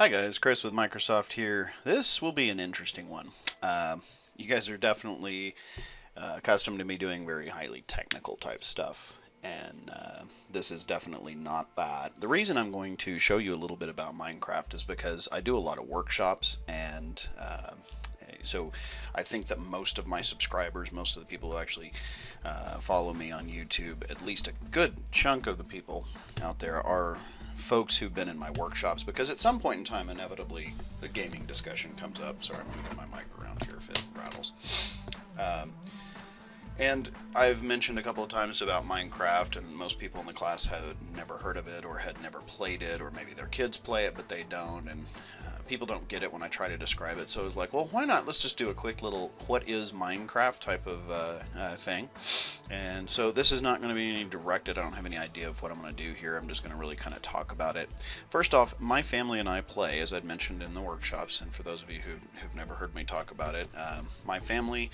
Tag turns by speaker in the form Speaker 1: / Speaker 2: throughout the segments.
Speaker 1: Hi guys, Chris with Microsoft here. This will be an interesting one. You guys are definitely accustomed to me doing very highly technical type stuff, and this is definitely not that. The reason I'm going to show you a little bit about Minecraft is because I do a lot of workshops, and so I think that most of my subscribers, most of the people who actually follow me on YouTube, at least a good chunk of the people out there are folks who've been in my workshops, because at some point in time inevitably the gaming discussion comes up. Sorry, I'm moving my mic around here if it rattles. And I've mentioned a couple of times about Minecraft, and most people in the class had never heard of it or had never played it, or maybe their kids play it but they don't, and people don't get it when I try to describe it. So I was like, well, why not? Let's just do a quick little what is Minecraft type of thing. And so this is not going to be any directed. I don't have any idea of what I'm going to do here. I'm just going to really kind of talk about it. First off, my family and I play, as I'd mentioned in the workshops, and for those of you who've never heard me talk about it, my family,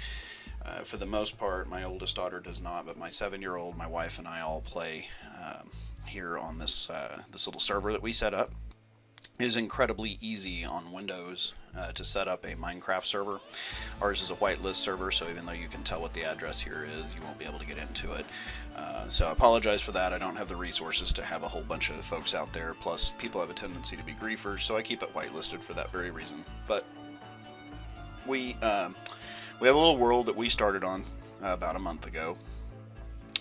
Speaker 1: for the most part, my oldest daughter does not, but my 7-year-old, my wife, and I all play here on this little server that we set up. It is incredibly easy on Windows to set up a Minecraft server. Ours is a whitelist server, so even though you can tell what the address here is, you won't be able to get into it. So I apologize for that. I don't have the resources to have a whole bunch of folks out there, plus people have a tendency to be griefers, so I keep it whitelisted for that very reason. But we have a little world that we started on about a month ago,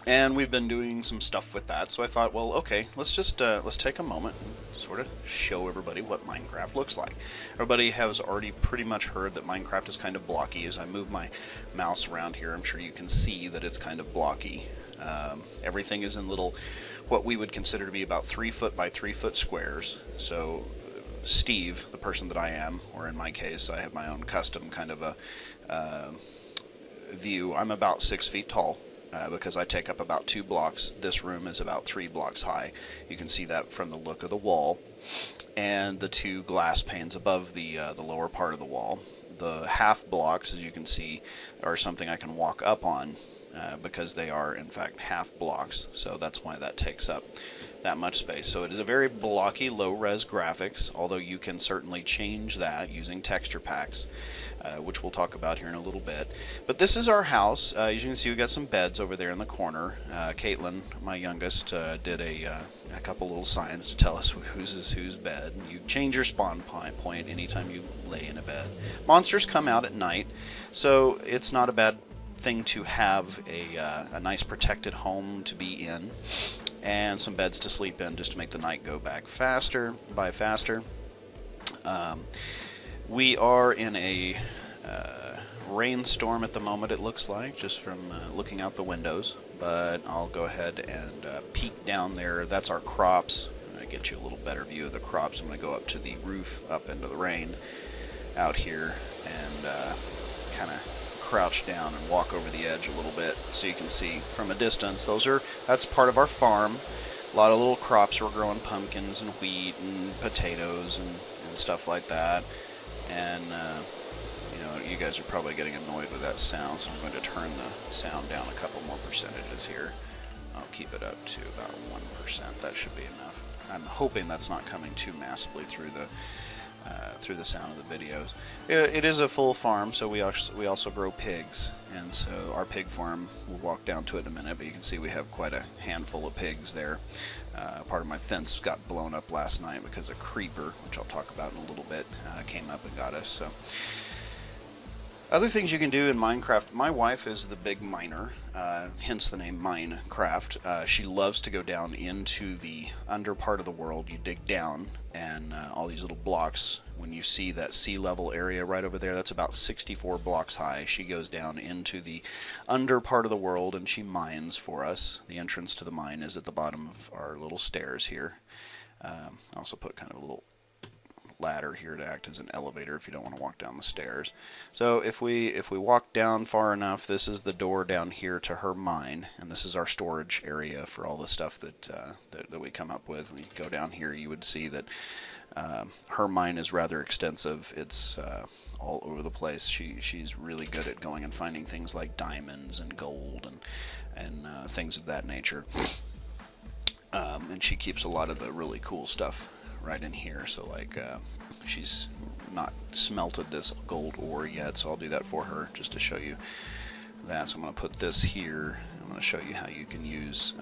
Speaker 1: and we've been doing some stuff with that. So I thought, well, okay, let's take a moment and sort of show everybody what Minecraft looks like. Everybody has already pretty much heard that Minecraft is kind of blocky. As I move my mouse around here, I'm sure you can see that it's kind of blocky. Everything is in little, what we would consider to be about 3 foot by 3 foot squares. So Steve, the person that I am, or in my case, I have my own custom kind of a view. I'm about 6 feet tall. Because I take up about 2 blocks. This room is about 3 blocks high. You can see that from the look of the wall, and the 2 glass panes above the lower part of the wall. The half blocks, as you can see, are something I can walk up on because they are in fact half blocks. So that's why that takes up that much space. So it is a very blocky, low-res graphics, although you can certainly change that using texture packs, which we'll talk about here in a little bit. But this is our house. As you can see, we got some beds over there in the corner. Caitlin, my youngest, did a couple little signs to tell us whose bed. You change your spawn point anytime you lay in a bed. Monsters come out at night, so it's not a bad thing to have a nice protected home to be in, and some beds to sleep in just to make the night go by faster. We are in a rainstorm at the moment, it looks like, just from looking out the windows, but I'll go ahead and peek down there. That's our crops. I'm going to get you a little better view of the crops. I'm going to go up to the roof, up into the rain out here, and kind of crouch down and walk over the edge a little bit so you can see from a distance. That's part of our farm. A lot of little crops. We're growing pumpkins and wheat and potatoes and stuff like that. And you guys are probably getting annoyed with that sound, so I'm going to turn the sound down a couple more percentages here. I'll keep it up to about 1%. That should be enough. I'm hoping that's not coming too massively through the sound of the videos. It is a full farm, so we also grow pigs, and so our pig farm, we'll walk down to it in a minute, but you can see we have quite a handful of pigs there. Part of my fence got blown up last night because a creeper, which I'll talk about in a little bit, came up and got us. So other things you can do in Minecraft, my wife is the big miner, hence the name Minecraft. She loves to go down into the under part of the world. You dig down, and all these little blocks, when you see that sea level area right over there, that's about 64 blocks high. She goes down into the under part of the world and she mines for us. The entrance to the mine is at the bottom of our little stairs here. I also put kind of a little ladder here to act as an elevator if you don't want to walk down the stairs. So if we walk down far enough, this is the door down here to her mine, and this is our storage area for all the stuff that we come up with. When you go down here, you would see that her mine is rather extensive. It's all over the place. She's really good at going and finding things like diamonds and gold and things of that nature. And she keeps a lot of the really cool stuff right in here. So like she's not smelted this gold ore yet, so I'll do that for her just to show you that. So I'm going to put this here. I'm going to show you how you can use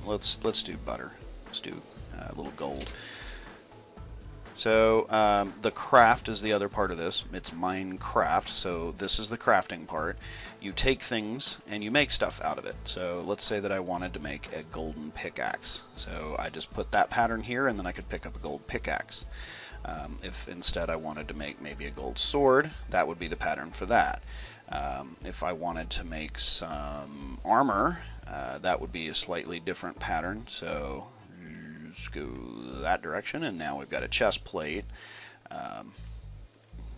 Speaker 1: let's do butter. Let's do a little gold. So the craft is the other part of this. It's Minecraft, so this is the crafting part. You take things and you make stuff out of it. So let's say that I wanted to make a golden pickaxe. So I just put that pattern here, and then I could pick up a gold pickaxe. If instead I wanted to make maybe a gold sword, that would be the pattern for that. If I wanted to make some armor, that would be a slightly different pattern. So let's go that direction, and now we've got a chest plate.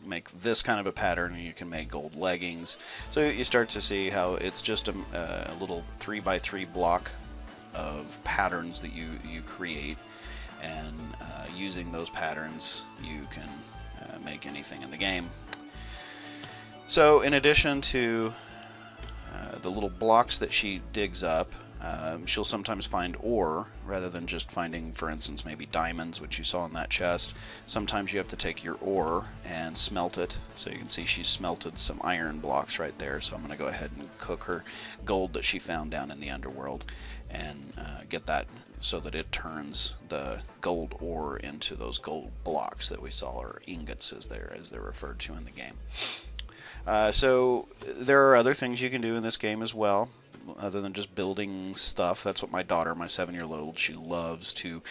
Speaker 1: Make this kind of a pattern, and you can make gold leggings. So you start to see how it's just a little 3x3 block of patterns that you create, and using those patterns you can make anything in the game. So in addition to the little blocks that she digs up, she'll sometimes find ore rather than just finding, for instance, maybe diamonds, which you saw in that chest. Sometimes you have to take your ore and smelt it. So you can see she smelted some iron blocks right there. So I'm going to go ahead and cook her gold that she found down in the underworld and get that so that it turns the gold ore into those gold blocks that we saw, or ingots as they're referred to in the game. So there are other things you can do in this game as well, other than just building stuff. That's what my daughter, my 7-year-old, she loves to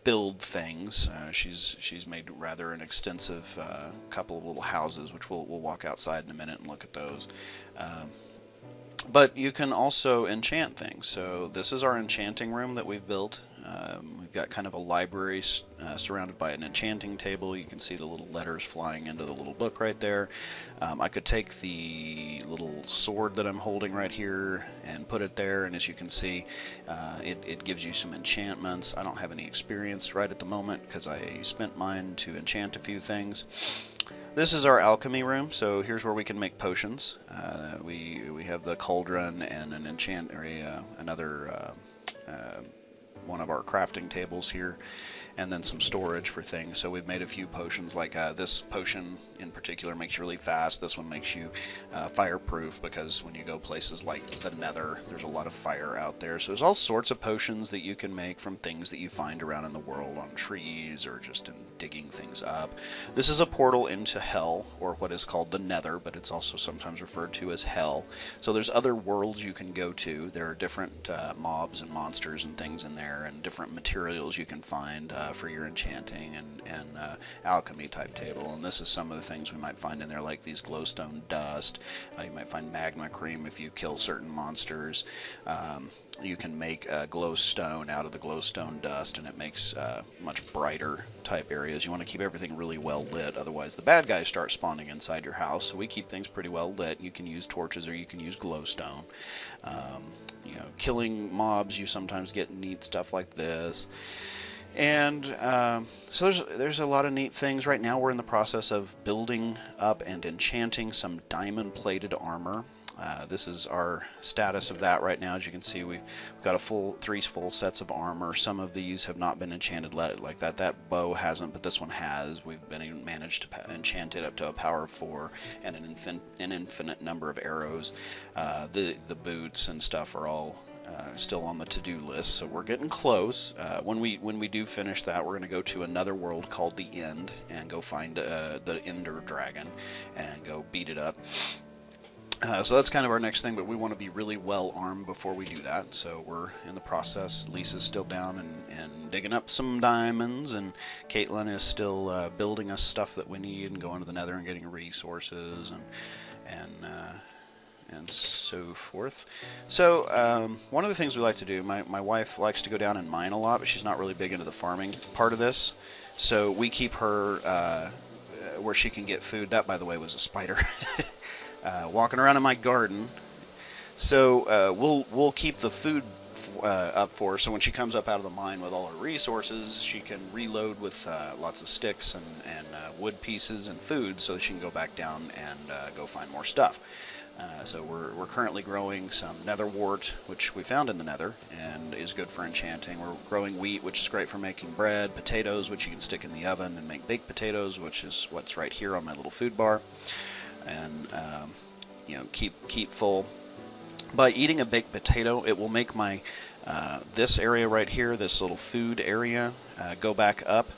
Speaker 1: build things. She's made rather an extensive couple of little houses, which we'll walk outside in a minute and look at those. But you can also enchant things. So this is our enchanting room that we've built. We've got kind of a library surrounded by an enchanting table. You can see the little letters flying into the little book right there. I could take the little sword that I'm holding right here and put it there, and as you can see, it gives you some enchantments. I don't have any experience right at the moment because I spent mine to enchant a few things. This is our alchemy room, so here's where we can make potions. We have the cauldron and an another one of our crafting tables here, and then some storage for things. So we've made a few potions, like this potion in particular makes you really fast. This one makes you fireproof, because when you go places like the Nether, there's a lot of fire out there. So there's all sorts of potions that you can make from things that you find around in the world, on trees or just in digging things up. This is a portal into Hell, or what is called the Nether, but it's also sometimes referred to as Hell. So there's other worlds you can go to. There are different mobs and monsters and things in there, and different materials you can find for your enchanting and alchemy type table. And this is some of the things we might find in there, like these glowstone dust. You might find magma cream if you kill certain monsters. You can make glowstone out of the glowstone dust, and it makes much brighter type areas. You want to keep everything really well lit, otherwise the bad guys start spawning inside your house. So we keep things pretty well lit. You can use torches, or you can use glowstone. You know, killing mobs, you sometimes get neat stuff like this. And so there's a lot of neat things. Right now we're in the process of building up and enchanting some diamond-plated armor. This is our status of that right now. As you can see, we've got three full sets of armor. Some of these have not been enchanted like that. That bow hasn't, but this one has. We've managed to enchant it up to a power of 4 and an infinite number of arrows. The boots and stuff are all still on the to-do list, so we're getting close. When we do finish that, we're going to go to another world called the End and go find the Ender Dragon and go beat it up. So that's kind of our next thing, but we want to be really well armed before we do that. So we're in the process. Lisa's still down and digging up some diamonds, and Caitlin is still building us stuff that we need and going to the Nether and getting resources and so forth. So one of the things we like to do, my wife likes to go down and mine a lot, but she's not really big into the farming part of this. So we keep her where she can get food. That, by the way, was a spider. Walking around in my garden. So we'll keep the food up for. So when she comes up out of the mine with all her resources, she can reload with lots of sticks and wood pieces and food, so that she can go back down and go find more stuff. So we're currently growing some nether wart, which we found in the nether and is good for enchanting. We're growing wheat, which is great for making bread, potatoes, which you can stick in the oven and make baked potatoes, which is what's right here on my little food bar, and keep full. By eating a baked potato, it will make my this area right here, this little food area, go back up,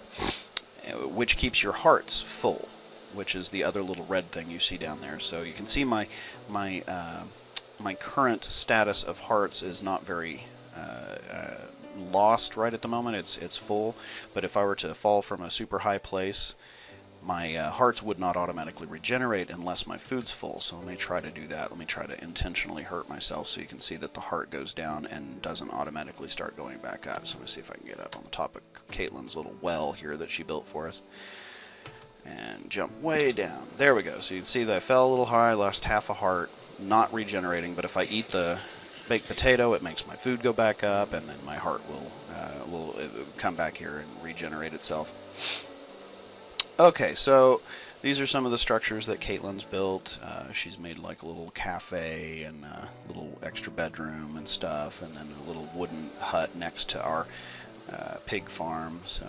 Speaker 1: which keeps your hearts full, which is the other little red thing you see down there. So you can see my current status of hearts is not very lost right at the moment. It's full, but if I were to fall from a super high place, my hearts would not automatically regenerate unless my food's full. So let me try to do that. Let me try to intentionally hurt myself so you can see that the heart goes down and doesn't automatically start going back up. So let me see if I can get up on the top of Caitlin's little well here that she built for us. And jump way down. There we go. So you can see that I fell a little high, lost half a heart, not regenerating. But if I eat the baked potato, it makes my food go back up, and then my heart will come back here and regenerate itself. Okay, so these are some of the structures that Caitlin's built. She's made like a little cafe and a little extra bedroom and stuff, and then a little wooden hut next to our pig farm. So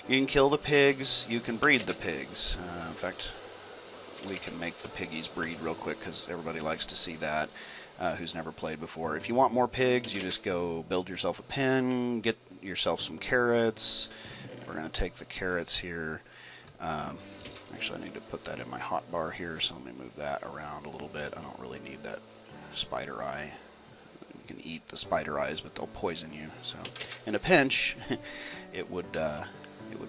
Speaker 1: you can kill the pigs, you can breed the pigs. In fact, we can make the piggies breed real quick because everybody likes to see that who's never played before. If you want more pigs, you just go build yourself a pen, get yourself some carrots. We're going to take the carrots here. Actually, I need to put that in my hot bar here, so let me move that around a little bit. I don't really need that spider eye. You can eat the spider eyes, but they'll poison you. So, in a pinch, it would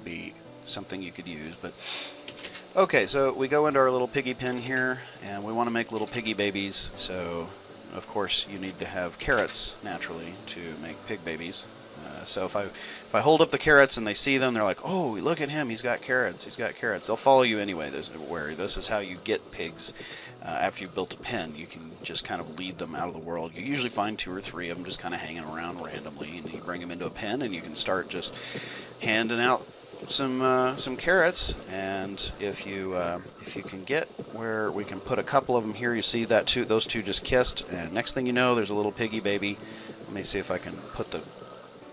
Speaker 1: be something you could use. But okay, so we go into our little piggy pen here, and we want to make little piggy babies. So, of course, you need to have carrots naturally to make pig babies. So if I hold up the carrots and they see them, they're like, oh, look at him, he's got carrots, he's got carrots. They'll follow you anyway. This is how you get pigs. After you've built a pen, you can just kind of lead them out of the world. You usually find 2 or 3 of them just kind of hanging around randomly, and you bring them into a pen, and you can start just handing out some carrots. And if you can get where we can put a couple of them here, you see that those two just kissed, and next thing you know, there's a little piggy baby. Let me see if I can put the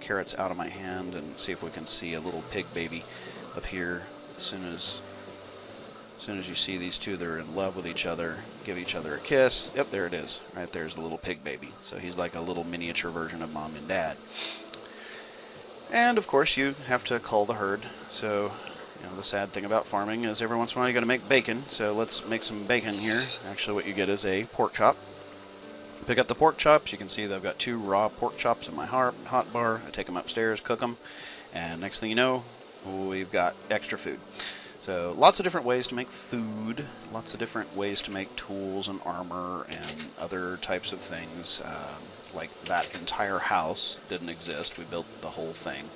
Speaker 1: carrots out of my hand and see if we can see a little pig baby up here. As soon as you see these two, they're in love with each other, give each other a kiss. Yep, there it is. Right there's the little pig baby. So he's like a little miniature version of Mom and Dad. And of course you have to cull the herd. So the sad thing about farming is every once in a while you got to make bacon. So let's make some bacon here. Actually, what you get is a pork chop. Pick up the pork chops. You can see that I've got 2 raw pork chops in my hot bar. I take them upstairs, cook them, and next thing you know, we've got extra food. So lots of different ways to make food, lots of different ways to make tools and armor and other types of things. Like that entire house didn't exist. We built the whole thing,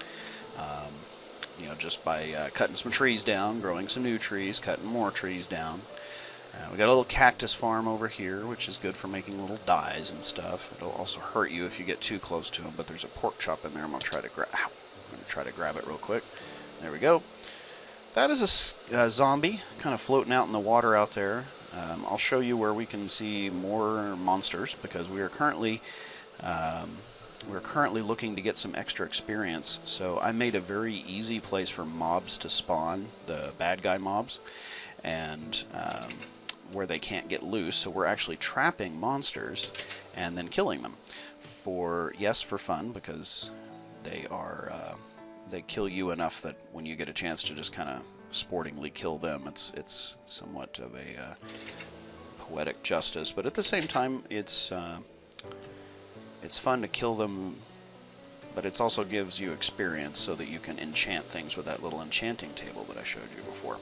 Speaker 1: just by cutting some trees down, growing some new trees, cutting more trees down. We got a little cactus farm over here, which is good for making little dyes and stuff. It'll also hurt you if you get too close to them, but there's a pork chop in there. I'm going to try to grab it real quick. There we go. That is a zombie kind of floating out in the water out there. I'll show you where we can see more monsters, because we are currently looking to get some extra experience. So I made a very easy place for mobs to spawn, the bad guy mobs, and where they can't get loose. So we're actually trapping monsters and then killing them for fun, because they kill you enough that when you get a chance to just kind of sportingly kill them, it's somewhat of a poetic justice. But at the same time, it's fun to kill them, but it also gives you experience so that you can enchant things with that little enchanting table that I showed you before.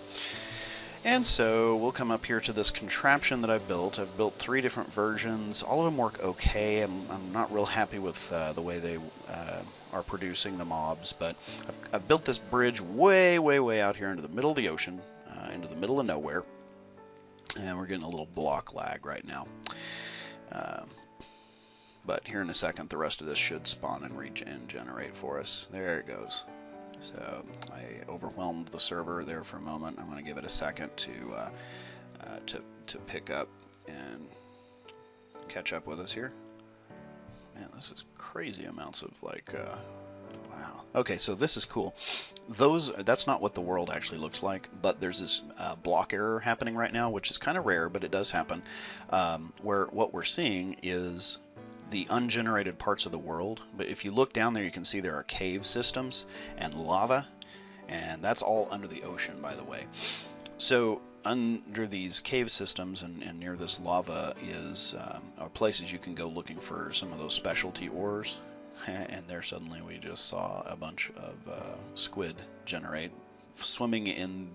Speaker 1: And so we'll come up here to this contraption that I've built. I've built 3 different versions. All of them work okay. I'm not real happy with the way they are producing the mobs, but I've built this bridge way, way, way out here into the middle of the ocean, into the middle of nowhere, and we're getting a little block lag right now. But here in a second, the rest of this should spawn and regenerate for us. There it goes. So I overwhelmed the server there for a moment. I'm going to give it a second to pick up and catch up with us here. Man, this is crazy amounts of like. Wow. Okay, so this is cool. That's not what the world actually looks like, but there's this block error happening right now, which is kind of rare, but it does happen, where what we're seeing is the ungenerated parts of the world. But if you look down there, you can see there are cave systems and lava, and that's all under the ocean, by the way. So under these cave systems and near this lava are places you can go looking for some of those specialty ores. And there suddenly we just saw a bunch of squid generate, swimming in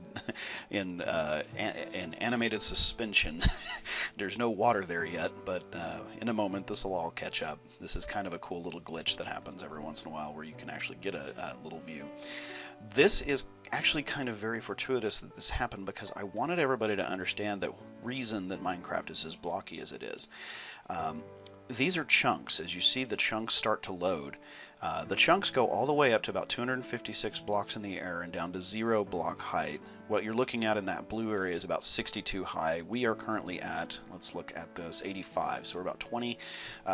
Speaker 1: animated suspension. There's no water there yet, but in a moment this will all catch up. This is kind of a cool little glitch that happens every once in a while where you can actually get a little view. This is actually kind of very fortuitous that this happened, because I wanted everybody to understand the reason that Minecraft is as blocky as it is. These are chunks. As you see the chunks start to load, the chunks go all the way up to about 256 blocks in the air and down to 0 block height. What you're looking at in that blue area is about 62 high. We are currently at, let's look at this, 85. So we're about 20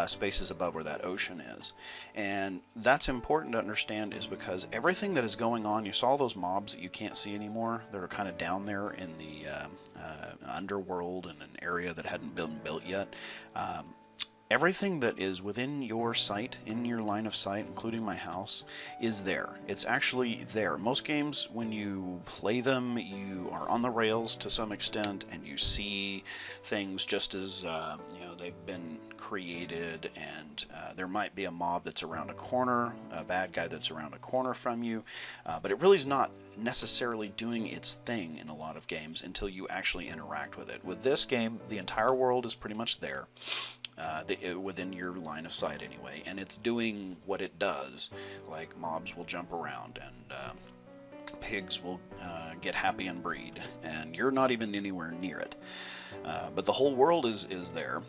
Speaker 1: spaces above where that ocean is. And that's important to understand, is because everything that is going on, you saw those mobs that you can't see anymore that are kind of down there in the underworld in an area that hadn't been built yet. Everything that is within your sight, in your line of sight, including my house, is there. It's actually there. Most games, when you play them, you are on the rails to some extent, and you see things just as they've been created, and there might be a mob that's around a corner, a bad guy that's around a corner from you, but it really is not necessarily doing its thing in a lot of games until you actually interact with it. With this game, the entire world is pretty much there. Within your line of sight anyway, and it's doing what it does. Like mobs will jump around, and pigs will get happy and breed, and you're not even anywhere near it. But the whole world is there.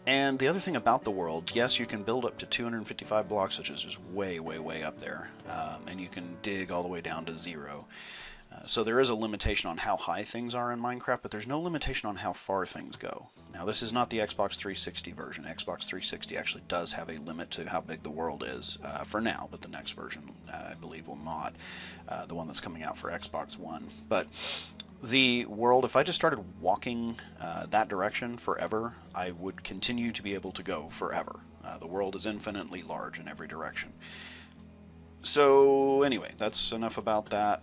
Speaker 1: And the other thing about the world, yes, you can build up to 255 blocks, which is just way, way, way up there, and you can dig all the way down to 0. So there is a limitation on how high things are in Minecraft, but there's no limitation on how far things go. Now, this is not the Xbox 360 version. Xbox 360 actually does have a limit to how big the world is for now, but the next version, I believe, will not. The one that's coming out for Xbox One. But the world, if I just started walking that direction forever, I would continue to be able to go forever. The world is infinitely large in every direction. So anyway, that's enough about that.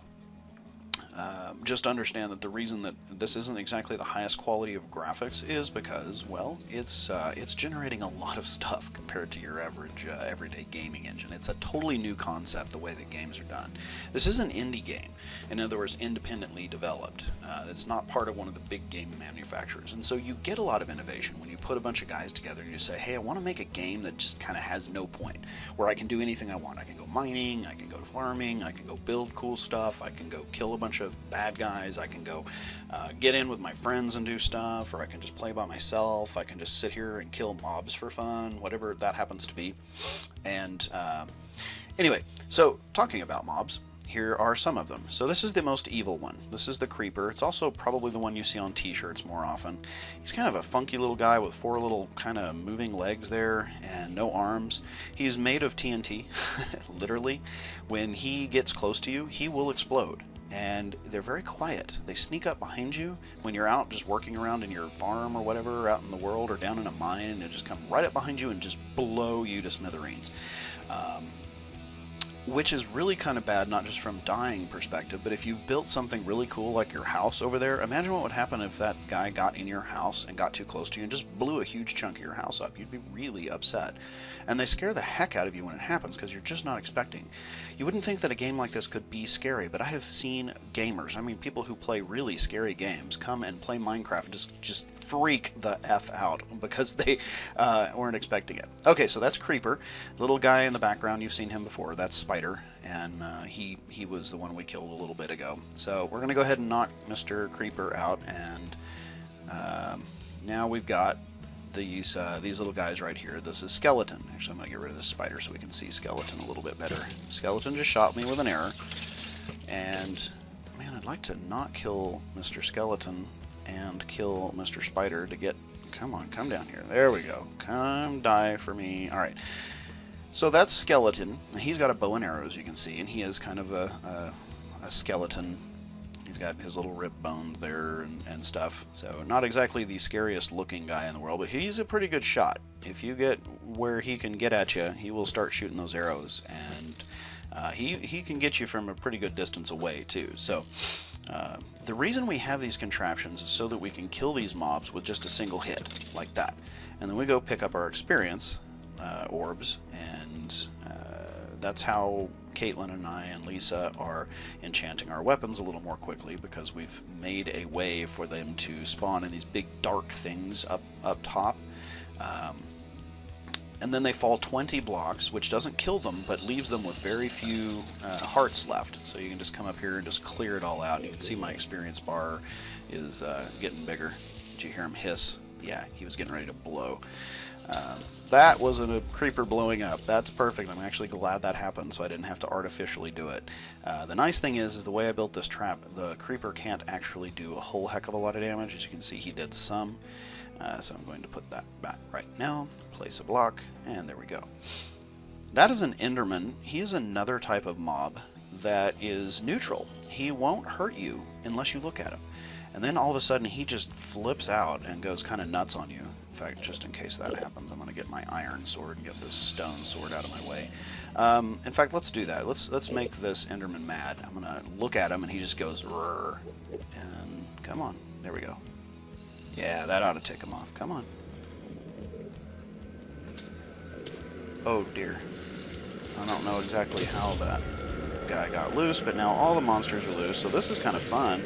Speaker 1: Just understand that the reason that this isn't exactly the highest quality of graphics is because, well, it's generating a lot of stuff compared to your average everyday gaming engine. It's a totally new concept, the way that games are done. This is an indie game. In other words, independently developed. It's not part of one of the big game manufacturers. And so you get a lot of innovation when you put a bunch of guys together and you say, hey, I want to make a game that just kind of has no point, where I can do anything I want. I can go mining, I can go farming, I can go build cool stuff, I can go kill a bunch of bad guys, I can go get in with my friends and do stuff, or I can just play by myself, I can just sit here and kill mobs for fun, whatever that happens to be. And anyway, so talking about mobs, here are some of them. So this is the most evil one. This is the Creeper. It's also probably the one you see on t-shirts more often. He's kind of a funky little guy with 4 little kind of moving legs there and no arms. He's made of TNT, literally. When he gets close to you, he will explode. And they're very quiet. They sneak up behind you when you're out just working around in your farm or whatever, out in the world, or down in a mine, and they just come right up behind you and just blow you to smithereens. Which is really kind of bad, not just from dying perspective, but if you've built something really cool like your house over there, imagine what would happen if that guy got in your house and got too close to you and just blew a huge chunk of your house up. You'd be really upset. And they scare the heck out of you when it happens because you're just not expecting. You wouldn't think that a game like this could be scary, but I have seen gamers, I mean people who play really scary games, come and play Minecraft and just freak the F out because they weren't expecting it. Okay, so that's Creeper. Little guy in the background, you've seen him before. That's Spider, and he was the one we killed a little bit ago. So we're going to go ahead and knock Mr. Creeper out, and now we've got these little guys right here. This is Skeleton. Actually, I'm going to get rid of this spider so we can see Skeleton a little bit better. Skeleton just shot me with an arrow. And, man, I'd like to not kill Mr. Skeleton and kill Mr. Spider to get... Come on, come down here. There we go. Come die for me. Alright. So that's Skeleton. He's got a bow and arrow, as you can see, and he is kind of a skeleton. He's got his little rib bones there and stuff. So not exactly the scariest looking guy in the world, but he's a pretty good shot. If you get where he can get at you, he will start shooting those arrows, and he can get you from a pretty good distance away too. So the reason we have these contraptions is so that we can kill these mobs with just a single hit, like that. And then we go pick up our experience orbs, and that's how Caitlin and I and Lisa are enchanting our weapons a little more quickly, because we've made a way for them to spawn in these big dark things up top. And then they fall 20 blocks, which doesn't kill them, but leaves them with very few hearts left. So you can just come up here and just clear it all out. And you can see my experience bar is getting bigger. Did you hear him hiss? Yeah, he was getting ready to blow. That was a creeper blowing up. That's perfect. I'm actually glad that happened, so I didn't have to artificially do it. The nice thing is the way I built this trap, the creeper can't actually do a whole heck of a lot of damage. As you can see, he did some. So I'm going to put that back right now, place a block, and there we go. That is an Enderman. He is another type of mob that is neutral. He won't hurt you unless you look at him. And then all of a sudden he just flips out and goes kind of nuts on you. In fact, just in case that happens, I'm going to get my iron sword and get this stone sword out of my way. In fact, let's do that. Let's make this Enderman mad. I'm going to look at him and he just goes, "Rrr." And come on. There we go. Yeah, that ought to tick him off. Come on. Oh dear. I don't know exactly how that guy got loose, but now all the monsters are loose, so this is kind of fun.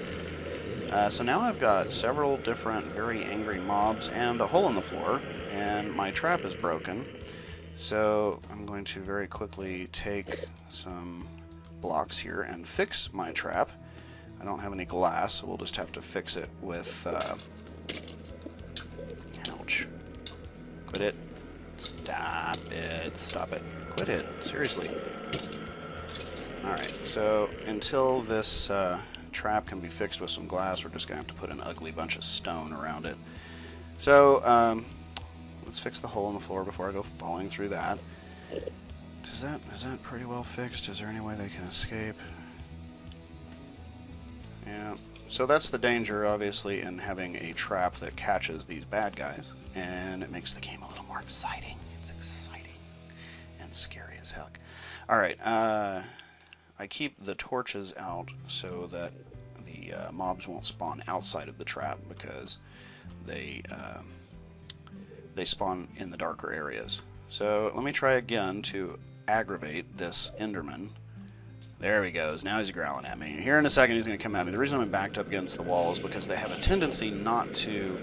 Speaker 1: So now I've got several different very angry mobs and a hole in the floor, and my trap is broken. So I'm going to very quickly take some blocks here and fix my trap. I don't have any glass, so we'll just have to fix it with... ouch. Quit it. Stop it. Stop it. Quit it. Seriously. Alright, so until this trap can be fixed with some glass, we're just going to have to put an ugly bunch of stone around it. So, let's fix the hole in the floor before I go falling through that. Is that pretty well fixed? Is there any way they can escape? Yeah. So that's the danger, obviously, in having a trap that catches these bad guys, and it makes the game a little more exciting. It's exciting and scary as heck. Alright, I keep the torches out so that the mobs won't spawn outside of the trap, because they spawn in the darker areas. So let me try again to aggravate this Enderman. There he goes. Now he's growling at me. Here in a second he's going to come at me. The reason I'm backed up against the wall is because they have a tendency not to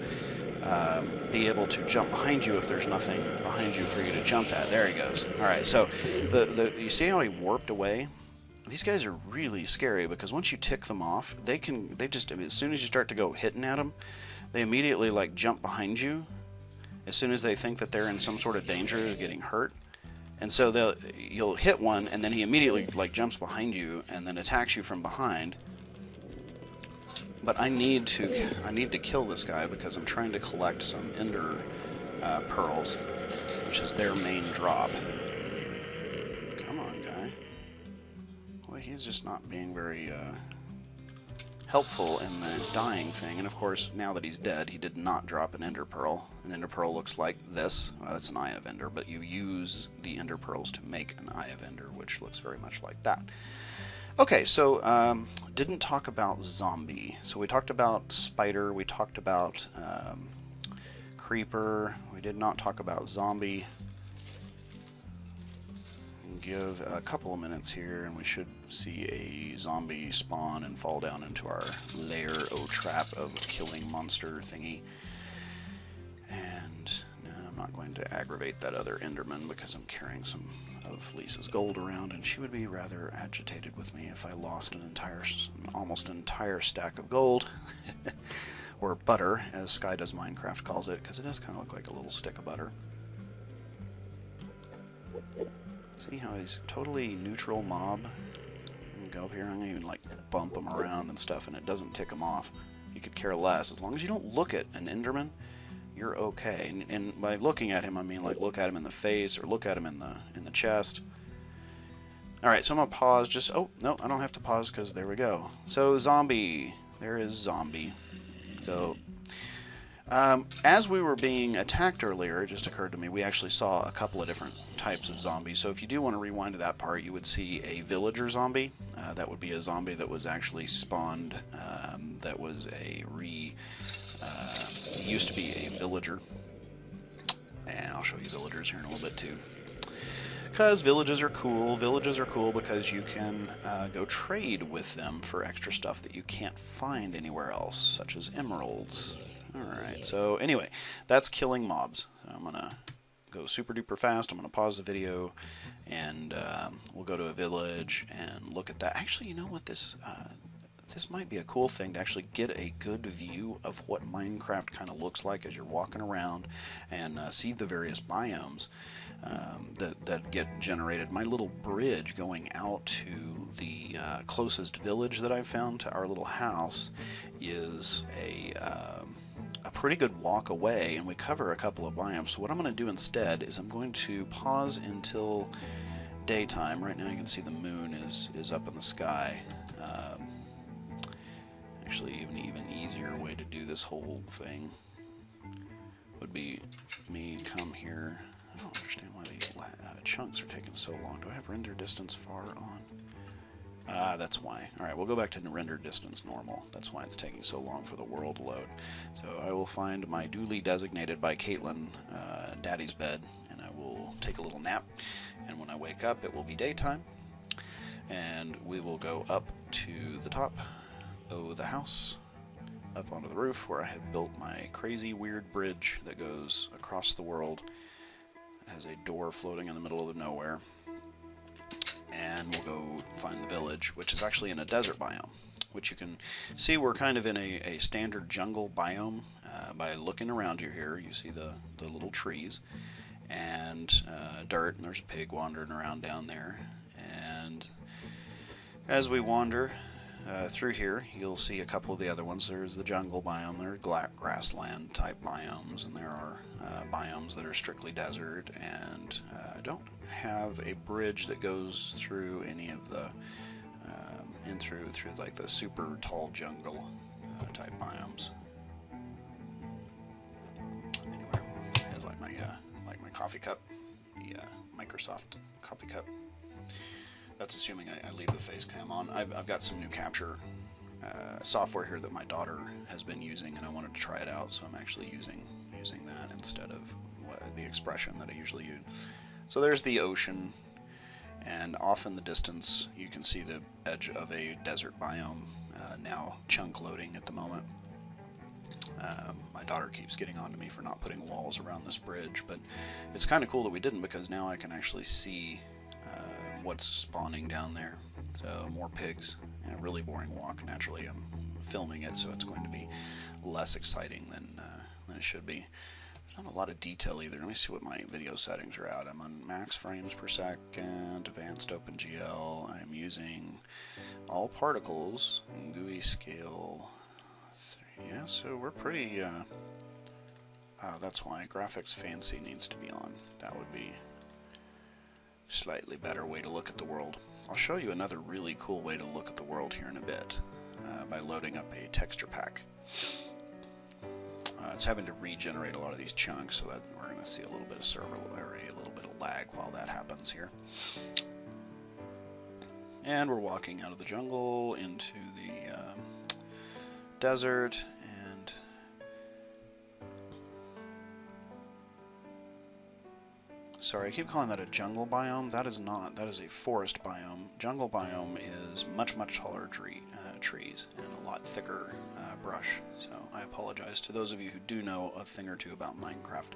Speaker 1: be able to jump behind you if there's nothing behind you for you to jump at. There he goes. Alright, so you see how he warped away? These guys are really scary, because once you tick them off, I mean, as soon as you start to go hitting at them, they immediately like jump behind you as soon as they think that they're in some sort of danger of getting hurt. And so you'll hit one, and then he immediately like jumps behind you and then attacks you from behind. But I need to kill this guy, because I'm trying to collect some ender pearls, which is their main drop. Come on, guy. Boy, he's just not being very helpful in the dying thing. And of course, now that he's dead, he did not drop an ender pearl. An ender pearl looks like this. Well, that's an eye of ender, but you use the ender pearls to make an eye of ender, which looks very much like that. Okay, so didn't talk about zombie. So we talked about spider, we talked about creeper, we did not talk about zombie. Give a couple of minutes here and we should see a zombie spawn and fall down into our lair o trap of killing monster thingy. And no, I'm not going to aggravate that other Enderman, because I'm carrying some of Lisa's gold around, and she would be rather agitated with me if I lost an almost entire stack of gold or butter, as Sky Does Minecraft calls it, because it does kind of look like a little stick of butter. See how he's totally neutral mob? Go up here, I'm going to even like bump him around and stuff, and it doesn't tick him off. You could care less. As long as you don't look at an Enderman, you're okay. And by looking at him, I mean like look at him in the face or look at him in the chest. Alright, so I'm going to pause just... Oh, no, I don't have to pause because there we go. So, zombie. There is zombie. So, as we were being attacked earlier, it just occurred to me, we actually saw a couple of different types of zombies. So if you do want to rewind to that part, you would see a villager zombie. That would be a zombie that was actually spawned, that was a used to be a villager. And I'll show you villagers here in a little bit too. Because villages are cool. Villages are cool because you can go trade with them for extra stuff that you can't find anywhere else, such as emeralds. Alright, so anyway, that's killing mobs. I'm going to go super duper fast. I'm going to pause the video and we'll go to a village and look at that. Actually, you know what, this might be a cool thing to actually get a good view of what Minecraft kind of looks like as you're walking around and see the various biomes that get generated. My little bridge going out to the closest village that I've found to our little house is a pretty good walk away, and we cover a couple of biomes. So what I'm going to do instead is I'm going to pause until daytime. Right now you can see the moon is up in the sky. Actually, an even easier way to do this whole thing would be me come here. I don't understand why these chunks are taking so long. Do I have render distance far on? That's why. Alright, we'll go back to render distance normal. That's why it's taking so long for the world to load. So I will find my duly designated by Caitlin daddy's bed, and I will take a little nap. And when I wake up, it will be daytime. And we will go up to the top of the house, up onto the roof where I have built my crazy weird bridge that goes across the world. It has a door floating in the middle of the nowhere. And we'll go find the village, which is actually in a desert biome, which you can see we're kind of in a standard jungle biome. By looking around you here, you see the little trees and dirt, and there's a pig wandering around down there. And as we wander through here, you'll see a couple of the other ones. There's the jungle biome, there are grassland type biomes, and there are biomes that are strictly desert, and don't have a bridge that goes through any of the through like the super tall jungle type biomes. Anyway, it's like my coffee cup, the Microsoft coffee cup. That's assuming I leave the face cam on. I've got some new capture software here that my daughter has been using, and I wanted to try it out, so I'm actually using that instead of the expression that I usually use. So there's the ocean, and off in the distance you can see the edge of a desert biome, now chunk loading at the moment. My daughter keeps getting on to me for not putting walls around this bridge, but it's kind of cool that we didn't, because now I can actually see what's spawning down there. So more pigs. A really boring walk. Naturally, I'm filming it, so it's going to be less exciting than it should be. There's not a lot of detail either. Let me see what my video settings are at. I'm on max frames per second, advanced OpenGL. I'm using all particles, GUI scale. Yeah, so we're pretty. That's why graphics fancy needs to be on. That would be slightly better way to look at the world. I'll show you another really cool way to look at the world here in a bit by loading up a texture pack. It's having to regenerate a lot of these chunks, so that we're going to see a little bit of server or a little bit of lag while that happens here. And we're walking out of the jungle into the desert, and sorry, I keep calling that a jungle biome. That is not. That is a forest biome. Jungle biome is much taller trees and a lot thicker brush. So I apologize to those of you who do know a thing or two about Minecraft.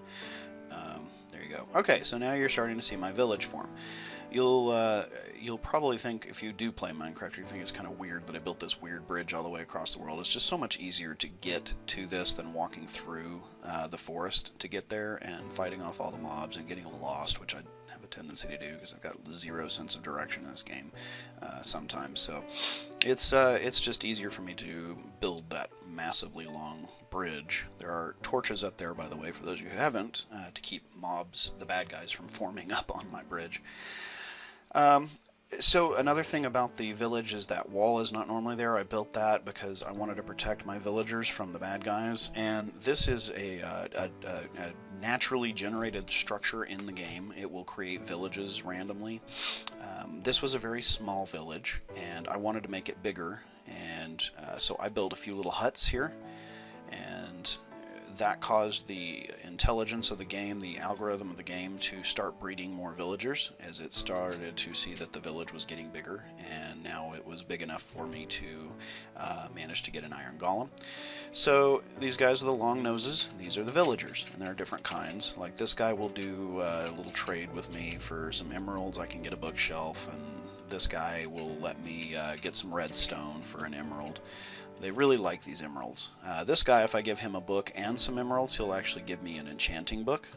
Speaker 1: There you go. Okay, so now you're starting to see my village form. You'll probably think, if you do play Minecraft, you think it's kind of weird that I built this weird bridge all the way across the world. It's just so much easier to get to this than walking through the forest to get there and fighting off all the mobs and getting lost, which I have a tendency to do because I've got zero sense of direction in this game sometimes. So it's just easier for me to build that massively long bridge. There are torches up there, by the way, for those of you who haven't, to keep mobs, the bad guys, from forming up on my bridge. So another thing about the village is that wall is not normally there. I built that because I wanted to protect my villagers from the bad guys, and this is a naturally generated structure in the game. It will create villages randomly. This was a very small village, and I wanted to make it bigger, and so I built a few little huts here, and that caused the intelligence of the game, the algorithm of the game, to start breeding more villagers as it started to see that the village was getting bigger, and now it was big enough for me to manage to get an iron golem. So these guys with the long noses, these are the villagers, and there are different kinds. Like this guy will do a little trade with me for some emeralds. I can get a bookshelf, and this guy will let me get some redstone for an emerald. They really like these emeralds. This guy, if I give him a book and some emeralds, he'll actually give me an enchanting book,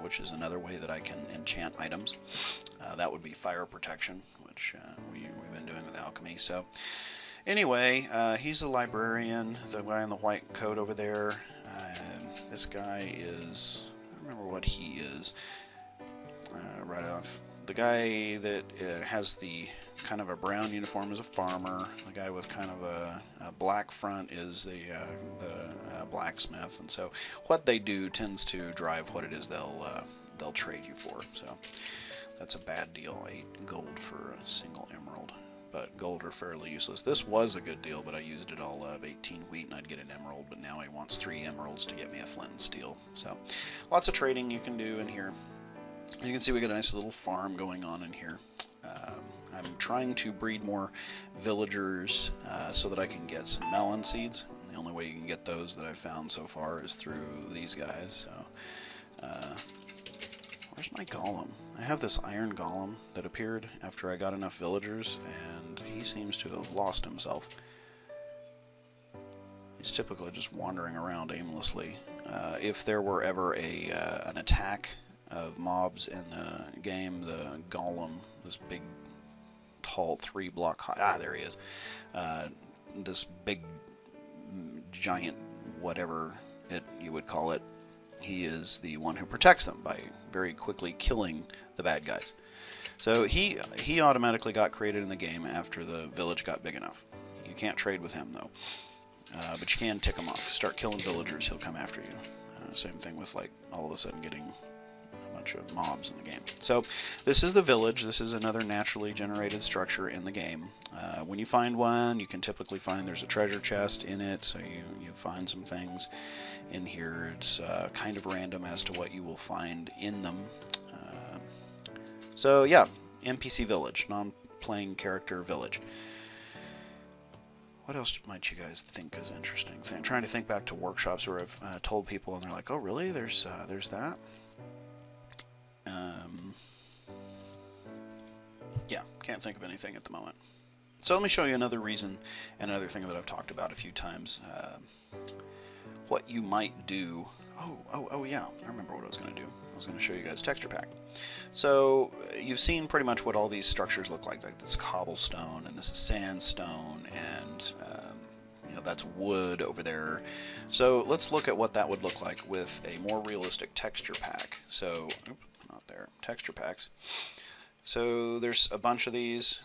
Speaker 1: which is another way that I can enchant items. That would be fire protection, which we've been doing with alchemy. So anyway, he's the librarian, the guy in the white coat over there. This guy is, I don't remember what he is right off. The guy that has the kind of a brown uniform is a farmer. The guy with kind of a black front is the blacksmith, and so what they do tends to drive what it is they'll trade you for. So that's a bad deal. 8 gold for a single emerald, but gold are fairly useless. This was a good deal, but I used it all up. 18 wheat and I'd get an emerald, but now he wants 3 emeralds to get me a flint and steel. So lots of trading you can do in here. You can see we got a nice little farm going on in here. I'm trying to breed more villagers so that I can get some melon seeds. The only way you can get those that I've found so far is through these guys. So, where's my golem? I have this iron golem that appeared after I got enough villagers, and he seems to have lost himself. He's typically just wandering around aimlessly. If there were ever an attack of mobs in the game, the golem, this big, tall, 3-block high, there he is, this big, giant, whatever you would call it, he is the one who protects them by very quickly killing the bad guys. So he automatically got created in the game after the village got big enough. You can't trade with him though, but you can tick him off. Start killing villagers, he'll come after you. Same thing with like all of a sudden getting of mobs in the game. So this is the village. This is another naturally generated structure in the game. When you find one, you can typically find there's a treasure chest in it, so you find some things in here. It's kind of random as to what you will find in them. So yeah, NPC village, non-playing character village. What else might you guys think is interesting? I'm trying to think back to workshops where I've told people and they're like, oh really, there's that? Yeah, can't think of anything at the moment. So let me show you another reason, and another thing that I've talked about a few times. What you might do. Oh yeah, I remember what I was going to do. I was going to show you guys texture pack. So you've seen pretty much what all these structures look like. Like this cobblestone, and this is sandstone, and that's wood over there. So let's look at what that would look like with a more realistic texture pack. So, oops, not there. Texture packs. So there's a bunch of these.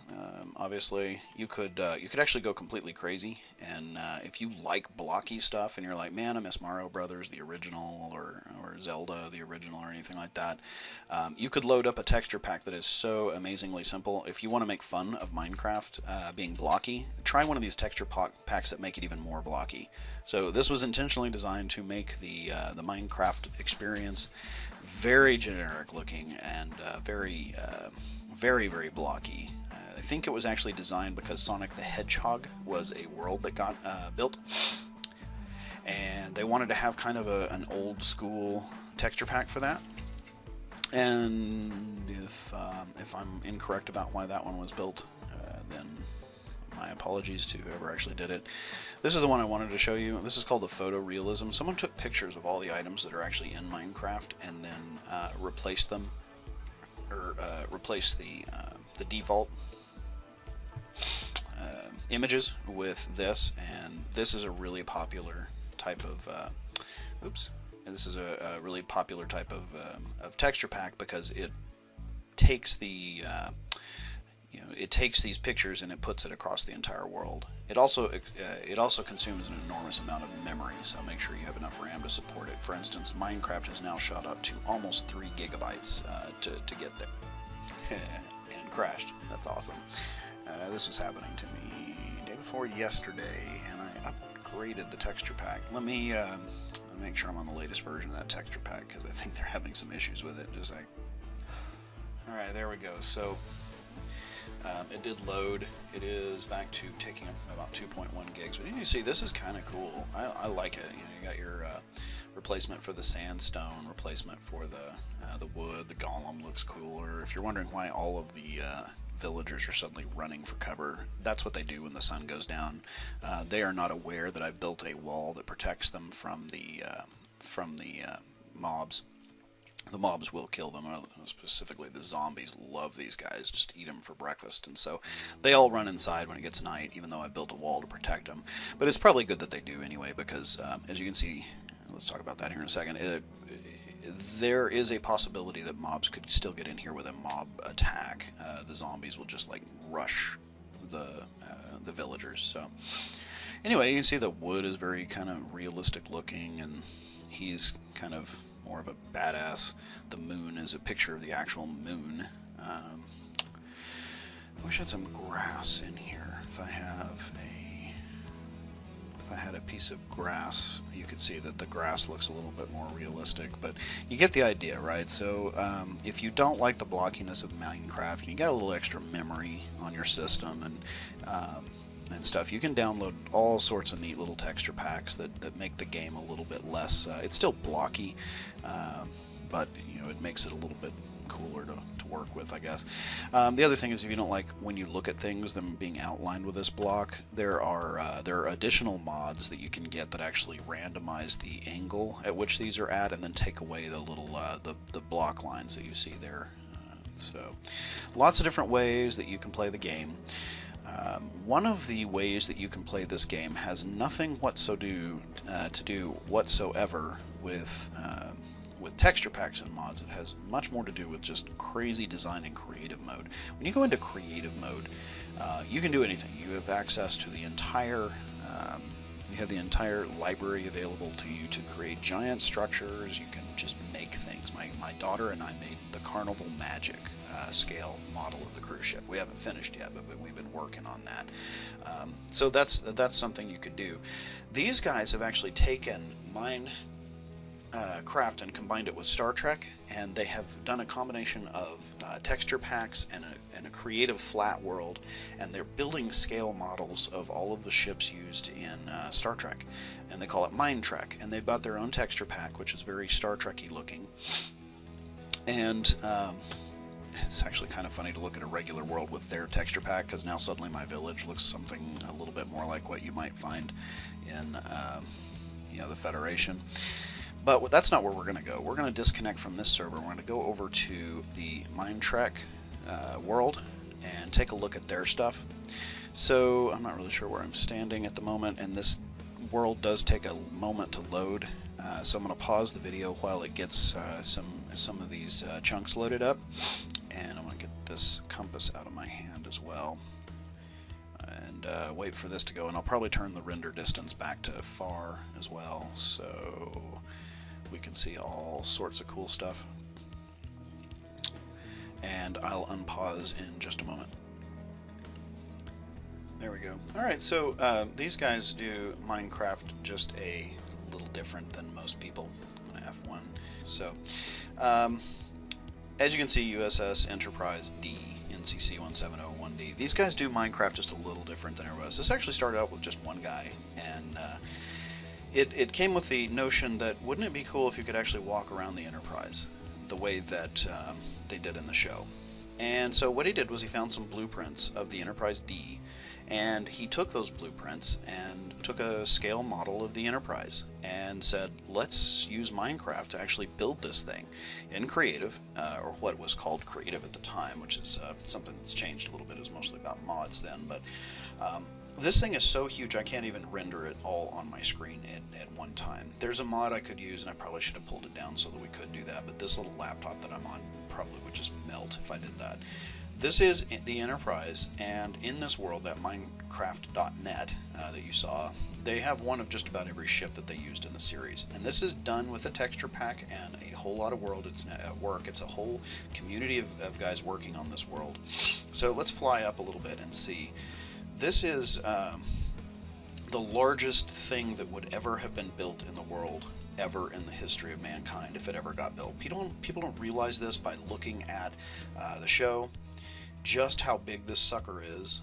Speaker 1: Obviously, you could actually go completely crazy, and if you like blocky stuff, and you're like, man, I miss Mario Brothers, the original, or Zelda, the original, or anything like that, you could load up a texture pack that is so amazingly simple. If you want to make fun of Minecraft being blocky, try one of these texture packs that make it even more blocky. So this was intentionally designed to make the Minecraft experience very generic looking and very, very blocky. I think it was actually designed because Sonic the Hedgehog was a world that got built, and they wanted to have kind of an old school texture pack for that. And if I'm incorrect about why that one was built, then my apologies to whoever actually did it. This is the one I wanted to show you. This is called the photorealism. Someone took pictures of all the items that are actually in Minecraft and then replaced them, or replaced the default images with this. And this is a really popular type of this is a really popular type of texture pack, because it takes the it takes these pictures and it puts it across the entire world. It also consumes an enormous amount of memory, so make sure you have enough RAM to support it. For instance, Minecraft has now shot up to almost 3 gigabytes to get there. And crashed. That's awesome. This was happening to me day before yesterday, and I upgraded the texture pack. Let me make sure I'm on the latest version of that texture pack, because I think they're having some issues with it. Just like, alright, there we go. So it did load. It is back to taking about 2.1 gigs. But you can see this is kind of cool. I like it. You got your replacement for the sandstone, replacement for the wood. The golem looks cooler. If you're wondering why all of the villagers are suddenly running for cover, that's what they do when the sun goes down. They are not aware that I've built a wall that protects them from the mobs. The mobs will kill them. Specifically, the zombies love these guys. Just eat them for breakfast. And so they all run inside when it gets night, even though I built a wall to protect them. But it's probably good that they do anyway, because as you can see, let's talk about that here in a second, there is a possibility that mobs could still get in here with a mob attack. The zombies will just like rush the villagers. So anyway, you can see the wood is very kind of realistic looking, and he's kind of more of a badass. The moon is a picture of the actual moon. I wish I had some grass in here. If I had a piece of grass, you could see that the grass looks a little bit more realistic, but you get the idea, right? So if you don't like the blockiness of Minecraft and you got a little extra memory on your system and stuff, you can download all sorts of neat little texture packs that make the game a little bit less, it's still blocky, but it makes it a little bit cooler to work with, I guess. The other thing is, if you don't like when you look at things them being outlined with this block, there are additional mods that you can get that actually randomize the angle at which these are at, and then take away the little the block lines that you see there. So lots of different ways that you can play the game. One of the ways that you can play this game has nothing to do whatsoever with texture packs and mods. It has much more to do with just crazy design in creative mode. When you go into creative mode, you can do anything. You have access to the entire library available to you to create giant structures. You can just make things. My daughter and I made the Carnival Magic scale model of the cruise ship. We haven't finished yet, but we've been working on that. So that's something you could do. These guys have actually taken Minecraft and combined it with Star Trek, and they have done a combination of texture packs and a creative flat world, and they're building scale models of all of the ships used in Star Trek, and they call it Mindtrek, and they've got their own texture pack, which is very Star Trek-y looking. And it's actually kind of funny to look at a regular world with their texture pack, because now suddenly my village looks something a little bit more like what you might find in the Federation. But that's not where we're going to go. We're going to disconnect from this server. We're going to go over to the Mindtrek world and take a look at their stuff. So I'm not really sure where I'm standing at the moment, and this world does take a moment to load. So I'm going to pause the video while it gets some of these chunks loaded up, and I'm going to get this compass out of my hand as well, and wait for this to go. And I'll probably turn the render distance back to far as well, so we can see all sorts of cool stuff. And I'll unpause in just a moment. There we go. Alright, so these guys do Minecraft just a little different than most people. I'm going to F1. So, as you can see, USS Enterprise D, NCC 1701D. These guys do Minecraft just a little different than everybody else. This actually started out with just one guy, and it came with the notion that wouldn't it be cool if you could actually walk around the Enterprise? the way that they did in the show. And so what he did was he found some blueprints of the Enterprise D, and he took those blueprints and took a scale model of the Enterprise and said, let's use Minecraft to actually build this thing in Creative, or what was called Creative at the time, which is something that's changed a little bit. It was mostly about mods then, but this thing is so huge I can't even render it all on my screen at one time. There's a mod I could use, and I probably should have pulled it down so that we could do that, but this little laptop that I'm on probably would just melt if I did that. This is the Enterprise, and in this world, that Minecraft.net that you saw, they have one of just about every ship that they used in the series. And this is done with a texture pack and a whole lot of work. It's a whole community of guys working on this world. So let's fly up a little bit and see. This is the largest thing that would ever have been built in the world ever in the history of mankind, if it ever got built. People don't realize this by looking at the show, just how big this sucker is,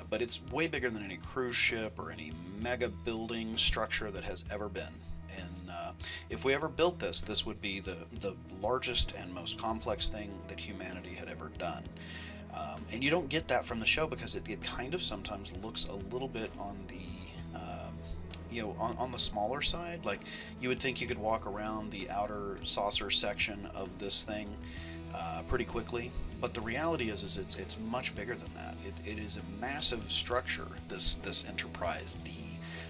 Speaker 1: but it's way bigger than any cruise ship or any mega building structure that has ever been. And if we ever built this, this would be the largest and most complex thing that humanity had ever done. And you don't get that from the show because it kind of sometimes looks a little bit on the on the smaller side. Like, you would think you could walk around the outer saucer section of this thing pretty quickly, but the reality is it's much bigger than that. It is a massive structure, this Enterprise D,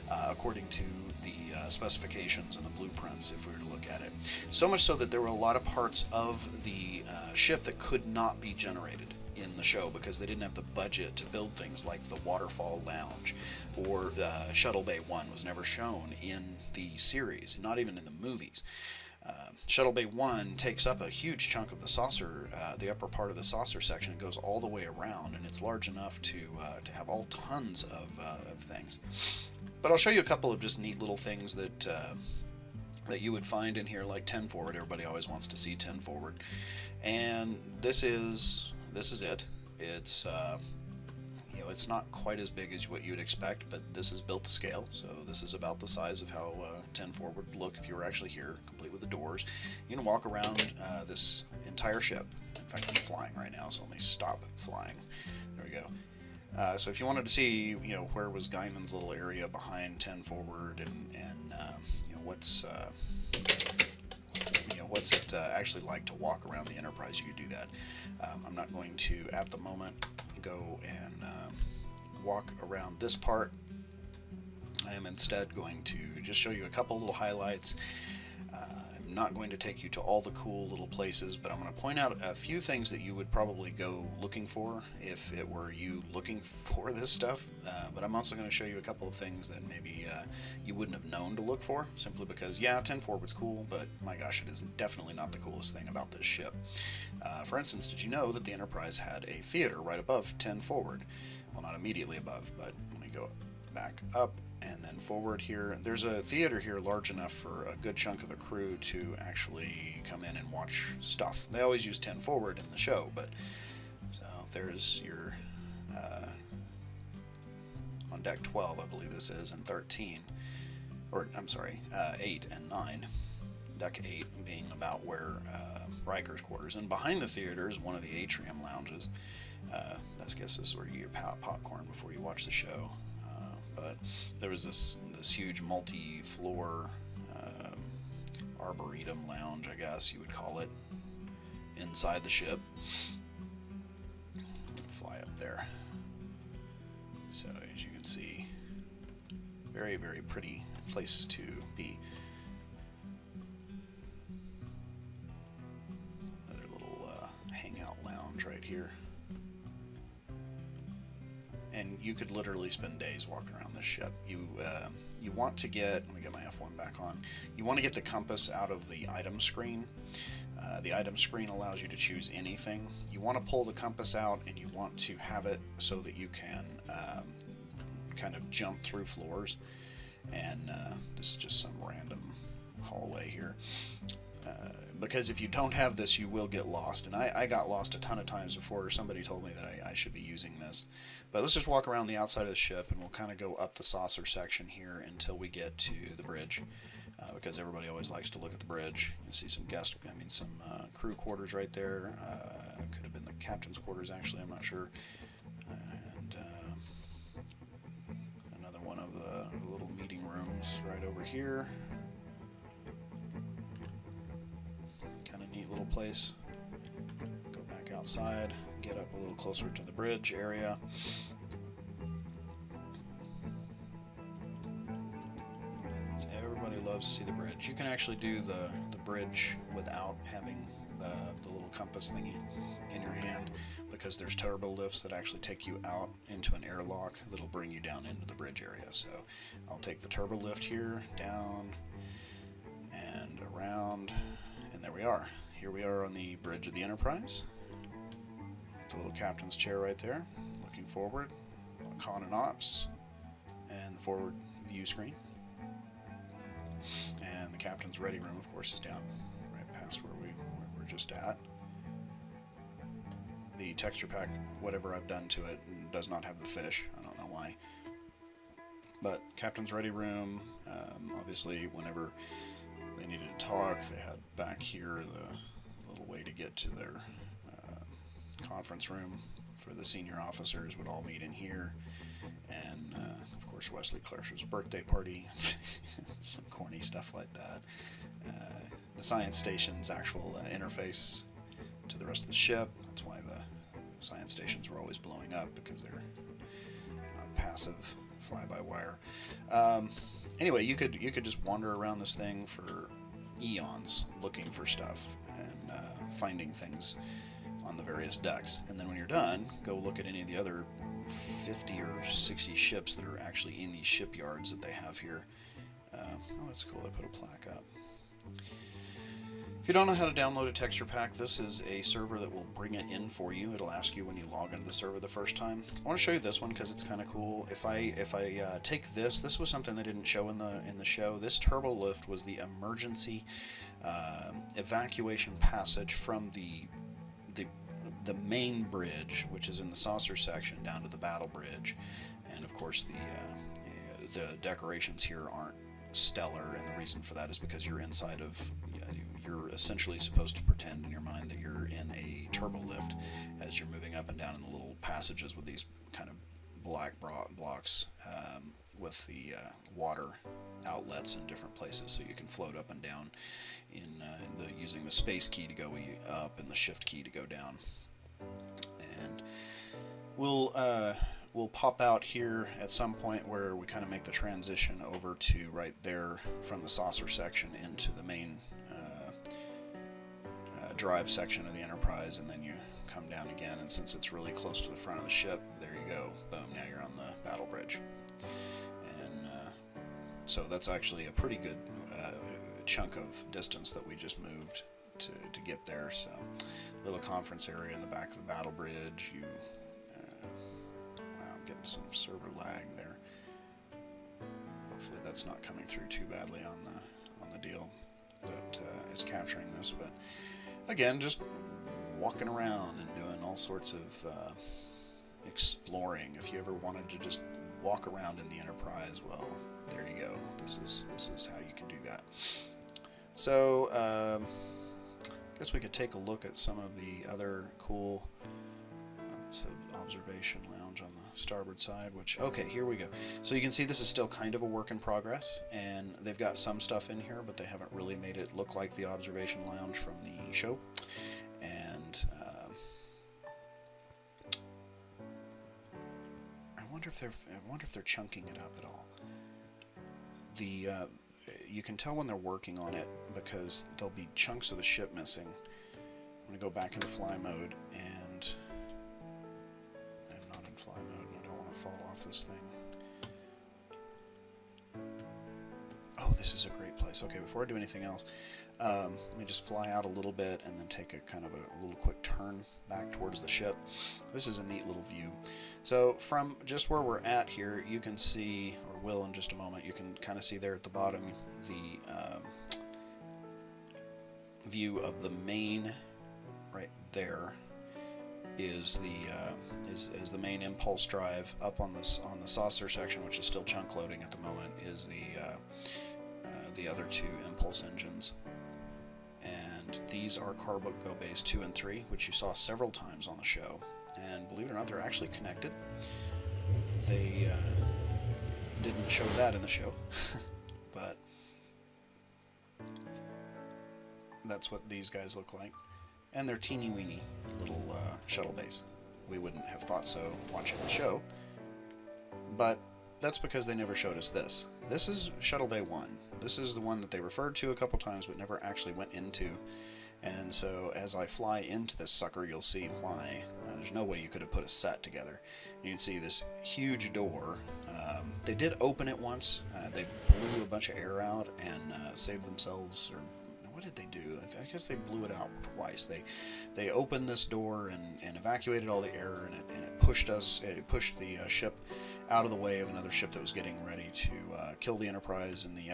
Speaker 1: according to the specifications and the blueprints, if we were to look at it. So much so that there were a lot of parts of the ship that could not be generated in the show because they didn't have the budget to build things like the Waterfall Lounge, or Shuttle Bay 1 was never shown in the series, not even in the movies. Shuttle Bay 1 takes up a huge chunk of the saucer, the upper part of the saucer section. It goes all the way around, and it's large enough to have all tons of things. But I'll show you a couple of just neat little things that you would find in here, like 10 forward. Everybody always wants to see 10 forward, and this is it. It's it's not quite as big as what you'd expect, but this is built to scale. So this is about the size of how 10 forward would look if you were actually here, complete with the doors. You can walk around this entire ship. In fact, I'm flying right now, so let me stop flying. There we go. So if you wanted to see, where was Guinan's little area behind 10 forward, and what's it actually like to walk around the Enterprise, you could do that. I'm not going to, at the moment, go and walk around this part. I am instead going to just show you a couple little highlights. I'm not going to take you to all the cool little places, but I'm going to point out a few things that you would probably go looking for if it were you looking for this stuff. But I'm also going to show you a couple of things that maybe you wouldn't have known to look for, simply because, yeah, 10 forward's cool, but my gosh, it is definitely not the coolest thing about this ship. For instance, did you know that the Enterprise had a theater right above 10 forward? Well, not immediately above, but let me go back up and then forward here. There's a theater here large enough for a good chunk of the crew to actually come in and watch stuff. They always use 10 forward in the show, but so there's your on deck 12, I believe this is, and 13, or I'm sorry, 8 and 9. Deck 8 being about where Riker's quarters, and behind the theater is one of the atrium lounges. I guess this is where you get your popcorn before you watch the show. But there was this huge multi-floor arboretum lounge, I guess you would call it, inside the ship. Fly up there. So as you can see, very, very pretty place to be. Another little hangout lounge right here. And you could literally spend days walking around this ship. You want to get, let me get my F1 back on, you want to get the compass out of the item screen. The item screen allows you to choose anything. You want to pull the compass out, and you want to have it so that you can kind of jump through floors. And this is just some random hallway here. Because if you don't have this, you will get lost. And I got lost a ton of times before somebody told me that I should be using this. But let's just walk around the outside of the ship, and we'll kind of go up the saucer section here until we get to the bridge. because everybody always likes to look at the bridge. You see some some crew quarters right there. Could have been the captain's quarters, actually, I'm not sure. And another one of the little meeting rooms right over here. Kind of neat little place. Go back outside, get up a little closer to the bridge area. So everybody loves to see the bridge. You can actually do the bridge without having the little compass thingy in your hand, because there's turbo lifts that actually take you out into an airlock that'll bring you down into the bridge area. So I'll take the turbo lift here, down and around, and there we are. Here we are on the bridge of the Enterprise. The little captain's chair right there, looking forward, con and ops, and the forward view screen. And the captain's ready room, of course, is down right past where we're just at. The texture pack, whatever I've done to it, does not have the fish. I don't know why. But captain's ready room, obviously whenever they needed to talk, they had back here the little way to get to their conference room for the senior officers would all meet in here. And of course Wesley Clark's birthday party, some corny stuff like that. The science station's actual interface to the rest of the ship. That's why the science stations were always blowing up, because they're not passive fly-by-wire. Anyway, you could just wander around this thing for eons looking for stuff and finding things on the various decks. And then when you're done, go look at any of the other 50 or 60 ships that are actually in these shipyards that they have here. Oh, that's cool. They put a plaque up. If you don't know how to download a texture pack, this is a server that will bring it in for you. It'll ask you when you log into the server the first time. I want to show you this one because it's kind of cool. If I take this was something they didn't show in the show. This turbo lift was the emergency evacuation passage from the main bridge, which is in the saucer section, down to the battle bridge. And of course the decorations here aren't stellar, and the reason for that is because you're inside of, you're essentially supposed to pretend in your mind that you're in a turbo lift as you're moving up and down in the little passages with these kind of black blocks with the water outlets in different places, so you can float up and down using the space key to go up and the shift key to go down. And we'll pop out here at some point where we kind of make the transition over to right there from the saucer section into the main drive section of the Enterprise, and then you come down again, and since it's really close to the front of the ship, there you go, boom, now you're on the battle bridge. And so that's actually a pretty good chunk of distance that we just moved to get there. So little conference area in the back of the battle bridge. Wow, I'm getting some server lag there. Hopefully that's not coming through too badly on the deal that is capturing this. But again, just walking around and doing all sorts of exploring. If you ever wanted to just walk around in the Enterprise, well, there you go. This is how you can do that. So I guess we could take a look at some of the other cool observation lounge on the starboard side, which, okay, here we go. So you can see this is still kind of a work in progress, and they've got some stuff in here, but they haven't really made it look like the observation lounge from the show. And I wonder if they're chunking it up at all. You can tell when they're working on it because there'll be chunks of the ship missing. I'm going to go back into fly mode, and I'm not in fly mode, and I don't want to fall off this thing. Oh, this is a great place. Okay, before I do anything else, let me just fly out a little bit and then take a kind of a little quick turn back towards the ship. This is a neat little view. So from just where we're at here, you can see, or will in just a moment, you can kind of see there at the bottom the view of the main. Right there is the main impulse drive. Up on the saucer section, which is still chunk loading at the moment, is the other two Impulse engines. And these are Cargo Bays 2 and 3, which you saw several times on the show. And believe it or not, they're actually connected. They didn't show that in the show, but that's what these guys look like. And they're teeny weeny little shuttle bays. We wouldn't have thought so watching the show, but that's because they never showed us this. This is Shuttle Bay 1. This is the one that they referred to a couple times but never actually went into. And so as I fly into this sucker, you'll see why. There's no way you could have put a set together. You can see this huge door. They did open it once. They blew a bunch of air out and saved themselves, or what did they do? I guess they blew it out twice. They opened this door and evacuated all the air, and it pushed the ship out of the way of another ship that was getting ready to kill the Enterprise in the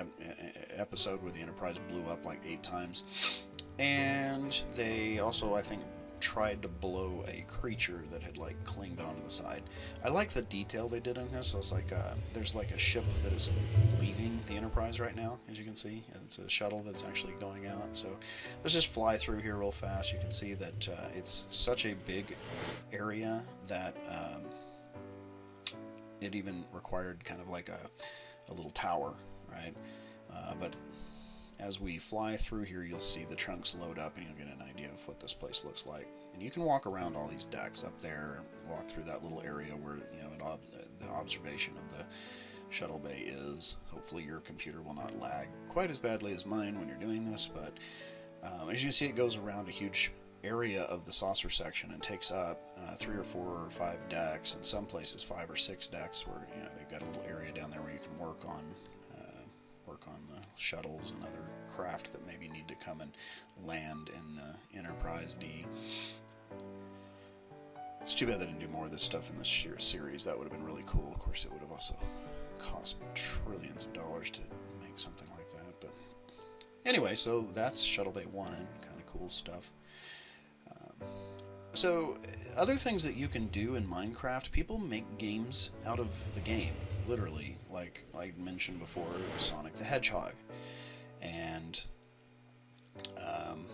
Speaker 1: episode where the Enterprise blew up like 8 times. And they also, I think, tried to blow a creature that had like clinged onto the side. I like the detail they did in this. So it's like there's like a ship that is leaving the Enterprise right now, as you can see. It's a shuttle that's actually going out. So let's just fly through here real fast. You can see that it's such a big area that it even required kind of like a little tower, right? But as we fly through here, you'll see the trunks load up, and you'll get an idea of what this place looks like. And you can walk around all these decks up there, and walk through that little area where the observation of the shuttle bay is. Hopefully your computer will not lag quite as badly as mine when you're doing this, but as you can see, it goes around a huge area of the saucer section and takes up 3 or 4 or 5 decks, and some places 5 or 6 decks where they've got a little area down there where you can work on the shuttles and other craft that maybe need to come and land in the Enterprise D. It's too bad they didn't do more of this stuff in this series. That would have been really cool. Of course, it would have also cost trillions of dollars to make something like that. But anyway, so that's Shuttle Bay 1. Kind of cool stuff. So other things that you can do in Minecraft, people make games out of the game, literally, like I mentioned before, Sonic the Hedgehog, and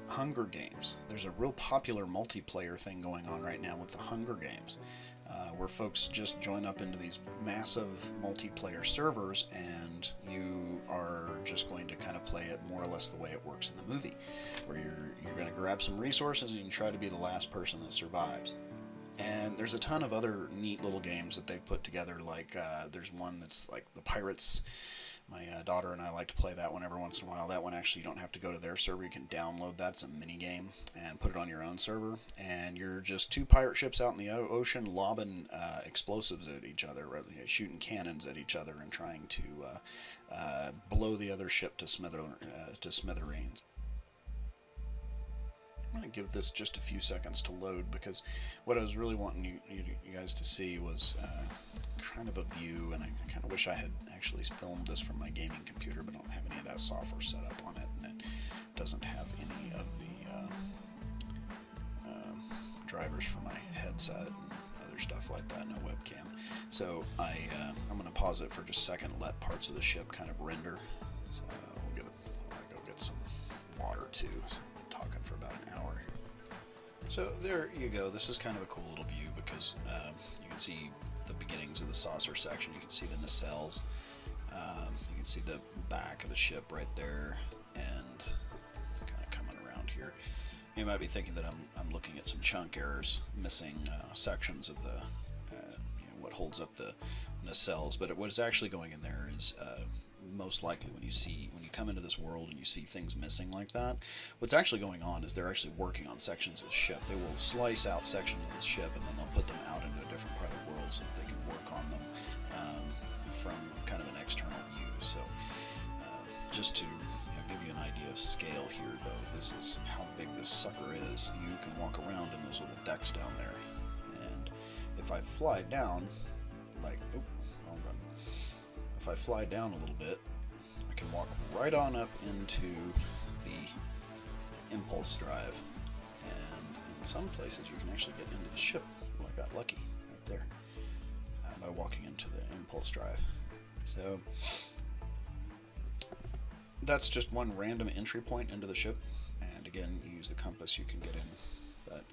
Speaker 1: Hunger Games. There's a real popular multiplayer thing going on right now with the Hunger Games, where folks just join up into these massive multiplayer servers, and you are just going to kind of play it more or less the way it works in the movie, where you're going to grab some resources and you can try to be the last person that survives. And there's a ton of other neat little games that they've put together, like there's one that's like the Pirates. My daughter and I like to play that one every once in a while. That one, actually, you don't have to go to their server. You can download that. It's a mini game and put it on your own server. And you're just 2 pirate ships out in the ocean lobbing explosives at each other, shooting cannons at each other and trying to blow the other ship to smithereens. I'm going to give this just a few seconds to load, because what I was really wanting you guys to see was kind of a view, and I kind of wish I had actually filmed this from my gaming computer, but I don't have any of that software set up on it, and it doesn't have any of the drivers for my headset and other stuff like that, no webcam. So I'm going to pause it for just a second and let parts of the ship kind of render. So I'll go get some water too. So talking for about an hour here. So there you go. This is kind of a cool little view, because you can see the beginnings of the saucer section. You can see the nacelles. You can see the back of the ship right there, and kind of coming around here. You might be thinking that I'm looking at some chunk errors, missing sections of the what holds up the nacelles, but what is actually going in there is most likely when you come into this world and you see things missing like that, what's actually going on is they're actually working on sections of the ship. They will slice out sections of the ship, and then they'll put them out into a different part of the world so that they can work on them from kind of an external view. So just to give you an idea of scale here, though, this is how big this sucker is. You can walk around in those little decks down there, and if I fly down, like, wrong button. If I fly down a little bit, I can walk right on up into the impulse drive, and in some places you can actually get into the ship. Well, I got lucky right there by walking into the impulse drive. So that's just one random entry point into the ship. And again, you use the compass, you can get in. But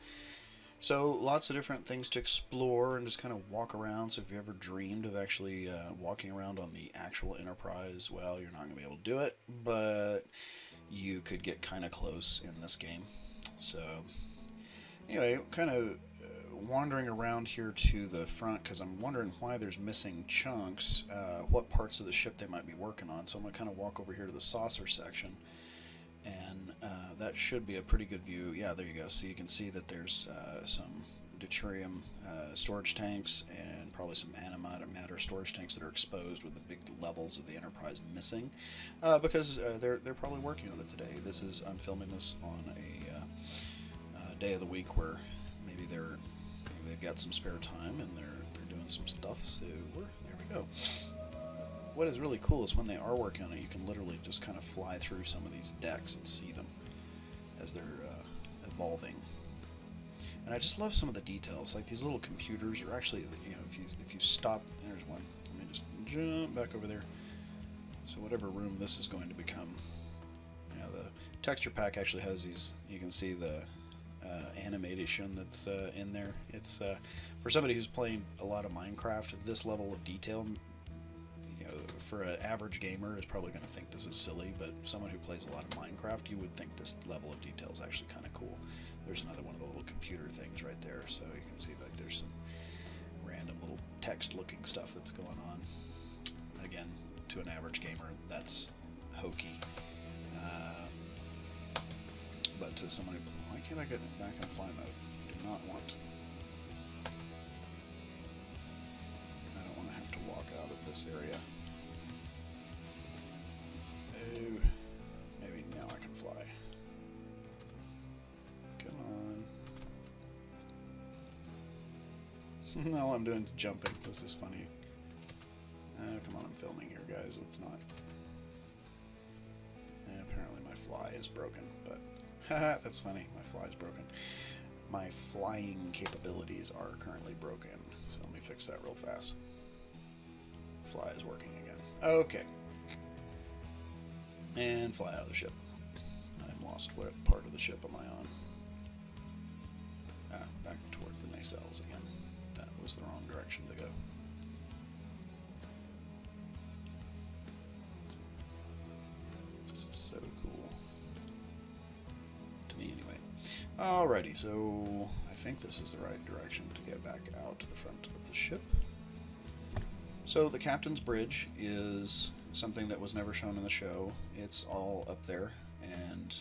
Speaker 1: so lots of different things to explore and just kind of walk around. So if you ever dreamed of actually walking around on the actual Enterprise, well, you're not going to be able to do it, but you could get kind of close in this game. So anyway, kind of wandering around here to the front because I'm wondering why there's missing chunks, what parts of the ship they might be working on. So I'm going to kind of walk over here to the saucer section, and that should be a pretty good view. Yeah, there you go. So you can see that there's some deuterium storage tanks and probably some antimatter storage tanks that are exposed with the big levels of the Enterprise missing, because they're probably working on it today. I'm filming this on a day of the week where maybe they've got some spare time and they're doing some stuff. So there we go. What is really cool is when they are working on it, you can literally just kind of fly through some of these decks and see them as they're evolving. And I just love some of the details, like these little computers are actually, if you stop, there's one. Let me just jump back over there. So whatever room this is going to become, the texture pack actually has these. You can see the animation that's in there. It's for somebody who's playing a lot of Minecraft, this level of detail, for an average gamer is probably going to think this is silly, but someone who plays a lot of Minecraft, you would think this level of detail is actually kind of cool. There's another one of the little computer things right there, so you can see like there's some random little text-looking stuff that's going on. Again, to an average gamer, that's hokey. But to someone who, why can't I get back in fly mode? I do not want. I don't want to have to walk out of this area. Oh, maybe now I can fly. Come on. All I'm doing is jumping. This is funny. Come on, I'm filming here, guys. Let's not. Apparently my fly is broken, but haha, that's funny. My fly is broken. My flying capabilities are currently broken, so let me fix that real fast. Fly is working again. Okay. And fly out of the ship. I'm lost. What part of the ship am I on? Back towards the nacelles again. That was the wrong direction to go. This is so cool. To me, anyway. Alrighty, so I think this is the right direction to get back out to the front of the ship. So the captain's bridge is something that was never shown in the show. It's all up there, and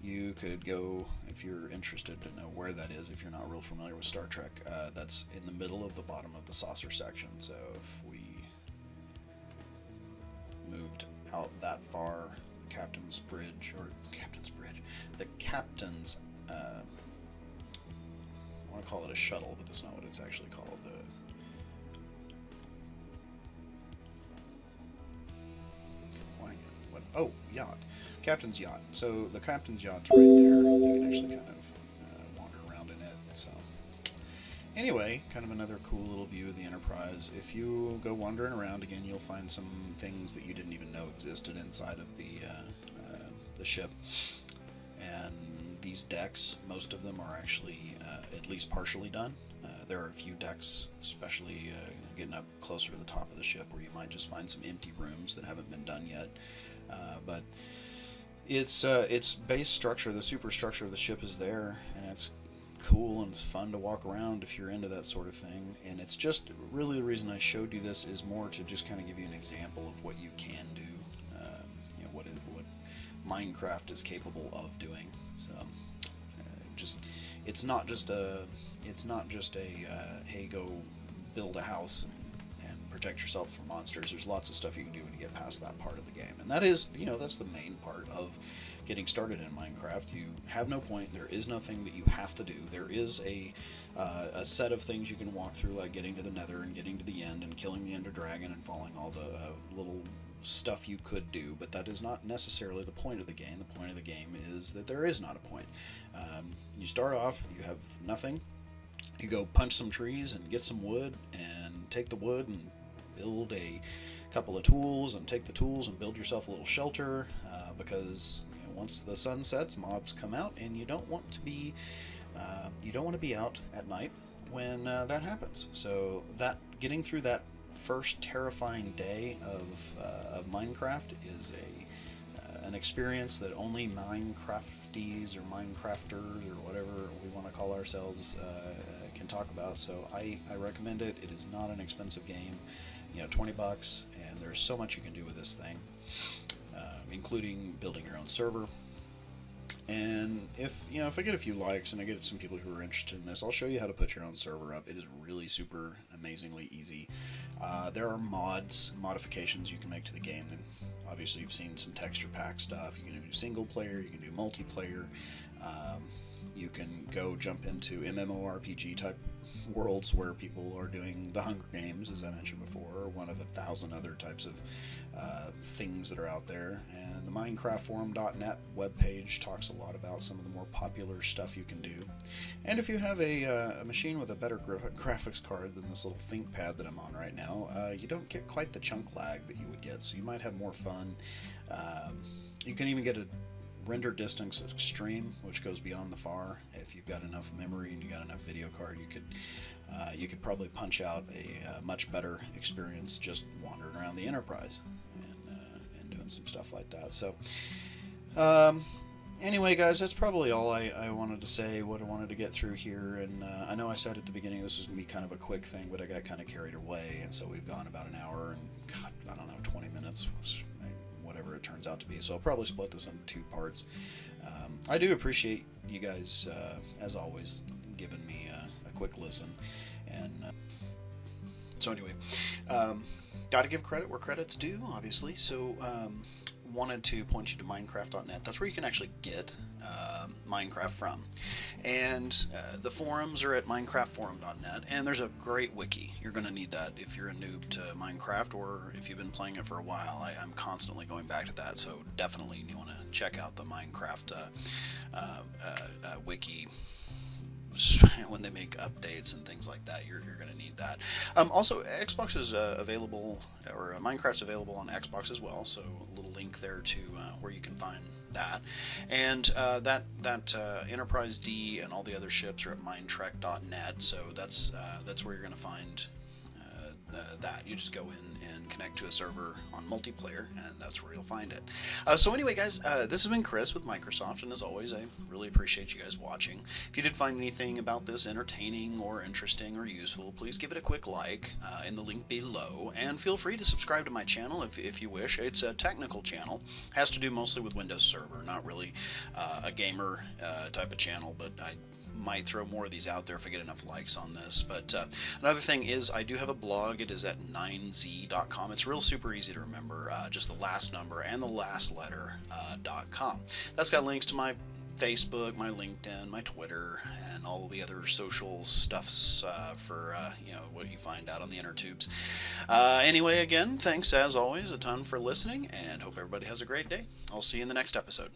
Speaker 1: you could go, if you're interested to know where that is, if you're not real familiar with Star Trek, that's in the middle of the bottom of the saucer section. So if we moved out that far, the captain's bridge, the captain's, I want to call it a shuttle, but that's not what it's actually called. Oh, yacht. Captain's yacht. So the captain's yacht's right there. You can actually kind of wander around in it. So anyway, kind of another cool little view of the Enterprise. If you go wandering around again, you'll find some things that you didn't even know existed inside of the ship. And these decks, most of them are actually at least partially done. There are a few decks, especially getting up closer to the top of the ship, where you might just find some empty rooms that haven't been done yet. But its base structure, the superstructure of the ship is there, and it's cool and it's fun to walk around if you're into that sort of thing. And it's just really the reason I showed you this is more to just kind of give you an example of what you can do, what Minecraft is capable of doing. So it's not just a hey, go build a house and protect yourself from monsters. There's lots of stuff you can do when you get past that part of the game, and that is, that's the main part of getting started in Minecraft. You have no point. There is nothing that you have to do. There is a set of things you can walk through, like getting to the Nether and getting to the end and killing the Ender Dragon and following all the little stuff you could do, but that is not necessarily the point of the game. The point of the game is that there is not a point. You start off, you have nothing. You go punch some trees and get some wood and take the wood and build a couple of tools and take the tools and build yourself a little shelter, because once the sun sets, mobs come out, and you don't want to be out at night when that happens. So that getting through that first terrifying day of Minecraft is an experience that only Minecrafties or Minecrafters or whatever we want to call ourselves can talk about. So I recommend it. It is not an expensive game, $20, and there's so much you can do with this thing, including building your own server. And if I get a few likes and I get some people who are interested in this, I'll show you how to put your own server up. It is really super amazingly easy. There are modifications you can make to the game. And obviously, you've seen some texture pack stuff. You can do single player, you can do multiplayer. You can go jump into MMORPG type worlds where people are doing the Hunger Games, as I mentioned before, or one of 1,000 other types of things that are out there. And the MinecraftForum.net webpage talks a lot about some of the more popular stuff you can do. And if you have a machine with a better graphics card than this little ThinkPad that I'm on right now, you don't get quite the chunk lag that you would get, so you might have more fun. You can even get a render distance extreme, which goes beyond the far. If you've got enough memory and you got enough video card, you could probably punch out a much better experience just wandering around the Enterprise and doing some stuff like that. So anyway, guys, that's probably all I wanted to say, what I wanted to get through here. And I know I said at the beginning this was going to be kind of a quick thing, but I got kind of carried away, and so we've gone about an hour and, God, I don't know, 20 minutes, whatever it turns out to be. So I'll probably split this into 2 parts. I do appreciate you guys, as always, giving me a quick listen. And so anyway, got to give credit where credit's due, obviously. So wanted to point you to Minecraft.net. That's where you can actually get Minecraft from. And the forums are at MinecraftForum.net, and there's a great wiki. You're going to need that if you're a noob to Minecraft, or if you've been playing it for a while. I'm constantly going back to that, so definitely you want to check out the Minecraft wiki. When they make updates and things like that, you're going to need that. Also, Xbox is available, or Minecraft's available on Xbox as well, so a little link there to where you can find that. And that Enterprise D and all the other ships are at Mindtrek.net, so that's where you're going to find that. You just go in and connect to a server on multiplayer, and that's where you'll find it. So anyway, guys, this has been Chris with Microsoft, and as always, I really appreciate you guys watching. If you did find anything about this entertaining or interesting or useful, please give it a quick like in the link below, and feel free to subscribe to my channel if you wish. It's a technical channel, has to do mostly with Windows Server, not really a gamer type of channel, but I might throw more of these out there if I get enough likes on this. But another thing is I do have a blog. It is at 9z.com. It's real super easy to remember, just the last number and the last letter .com. That's got links to my Facebook, my LinkedIn, my Twitter, and all the other social stuffs for what you find out on the inner tubes. Anyway, again, thanks as always a ton for listening, and hope everybody has a great day. I'll see you in the next episode.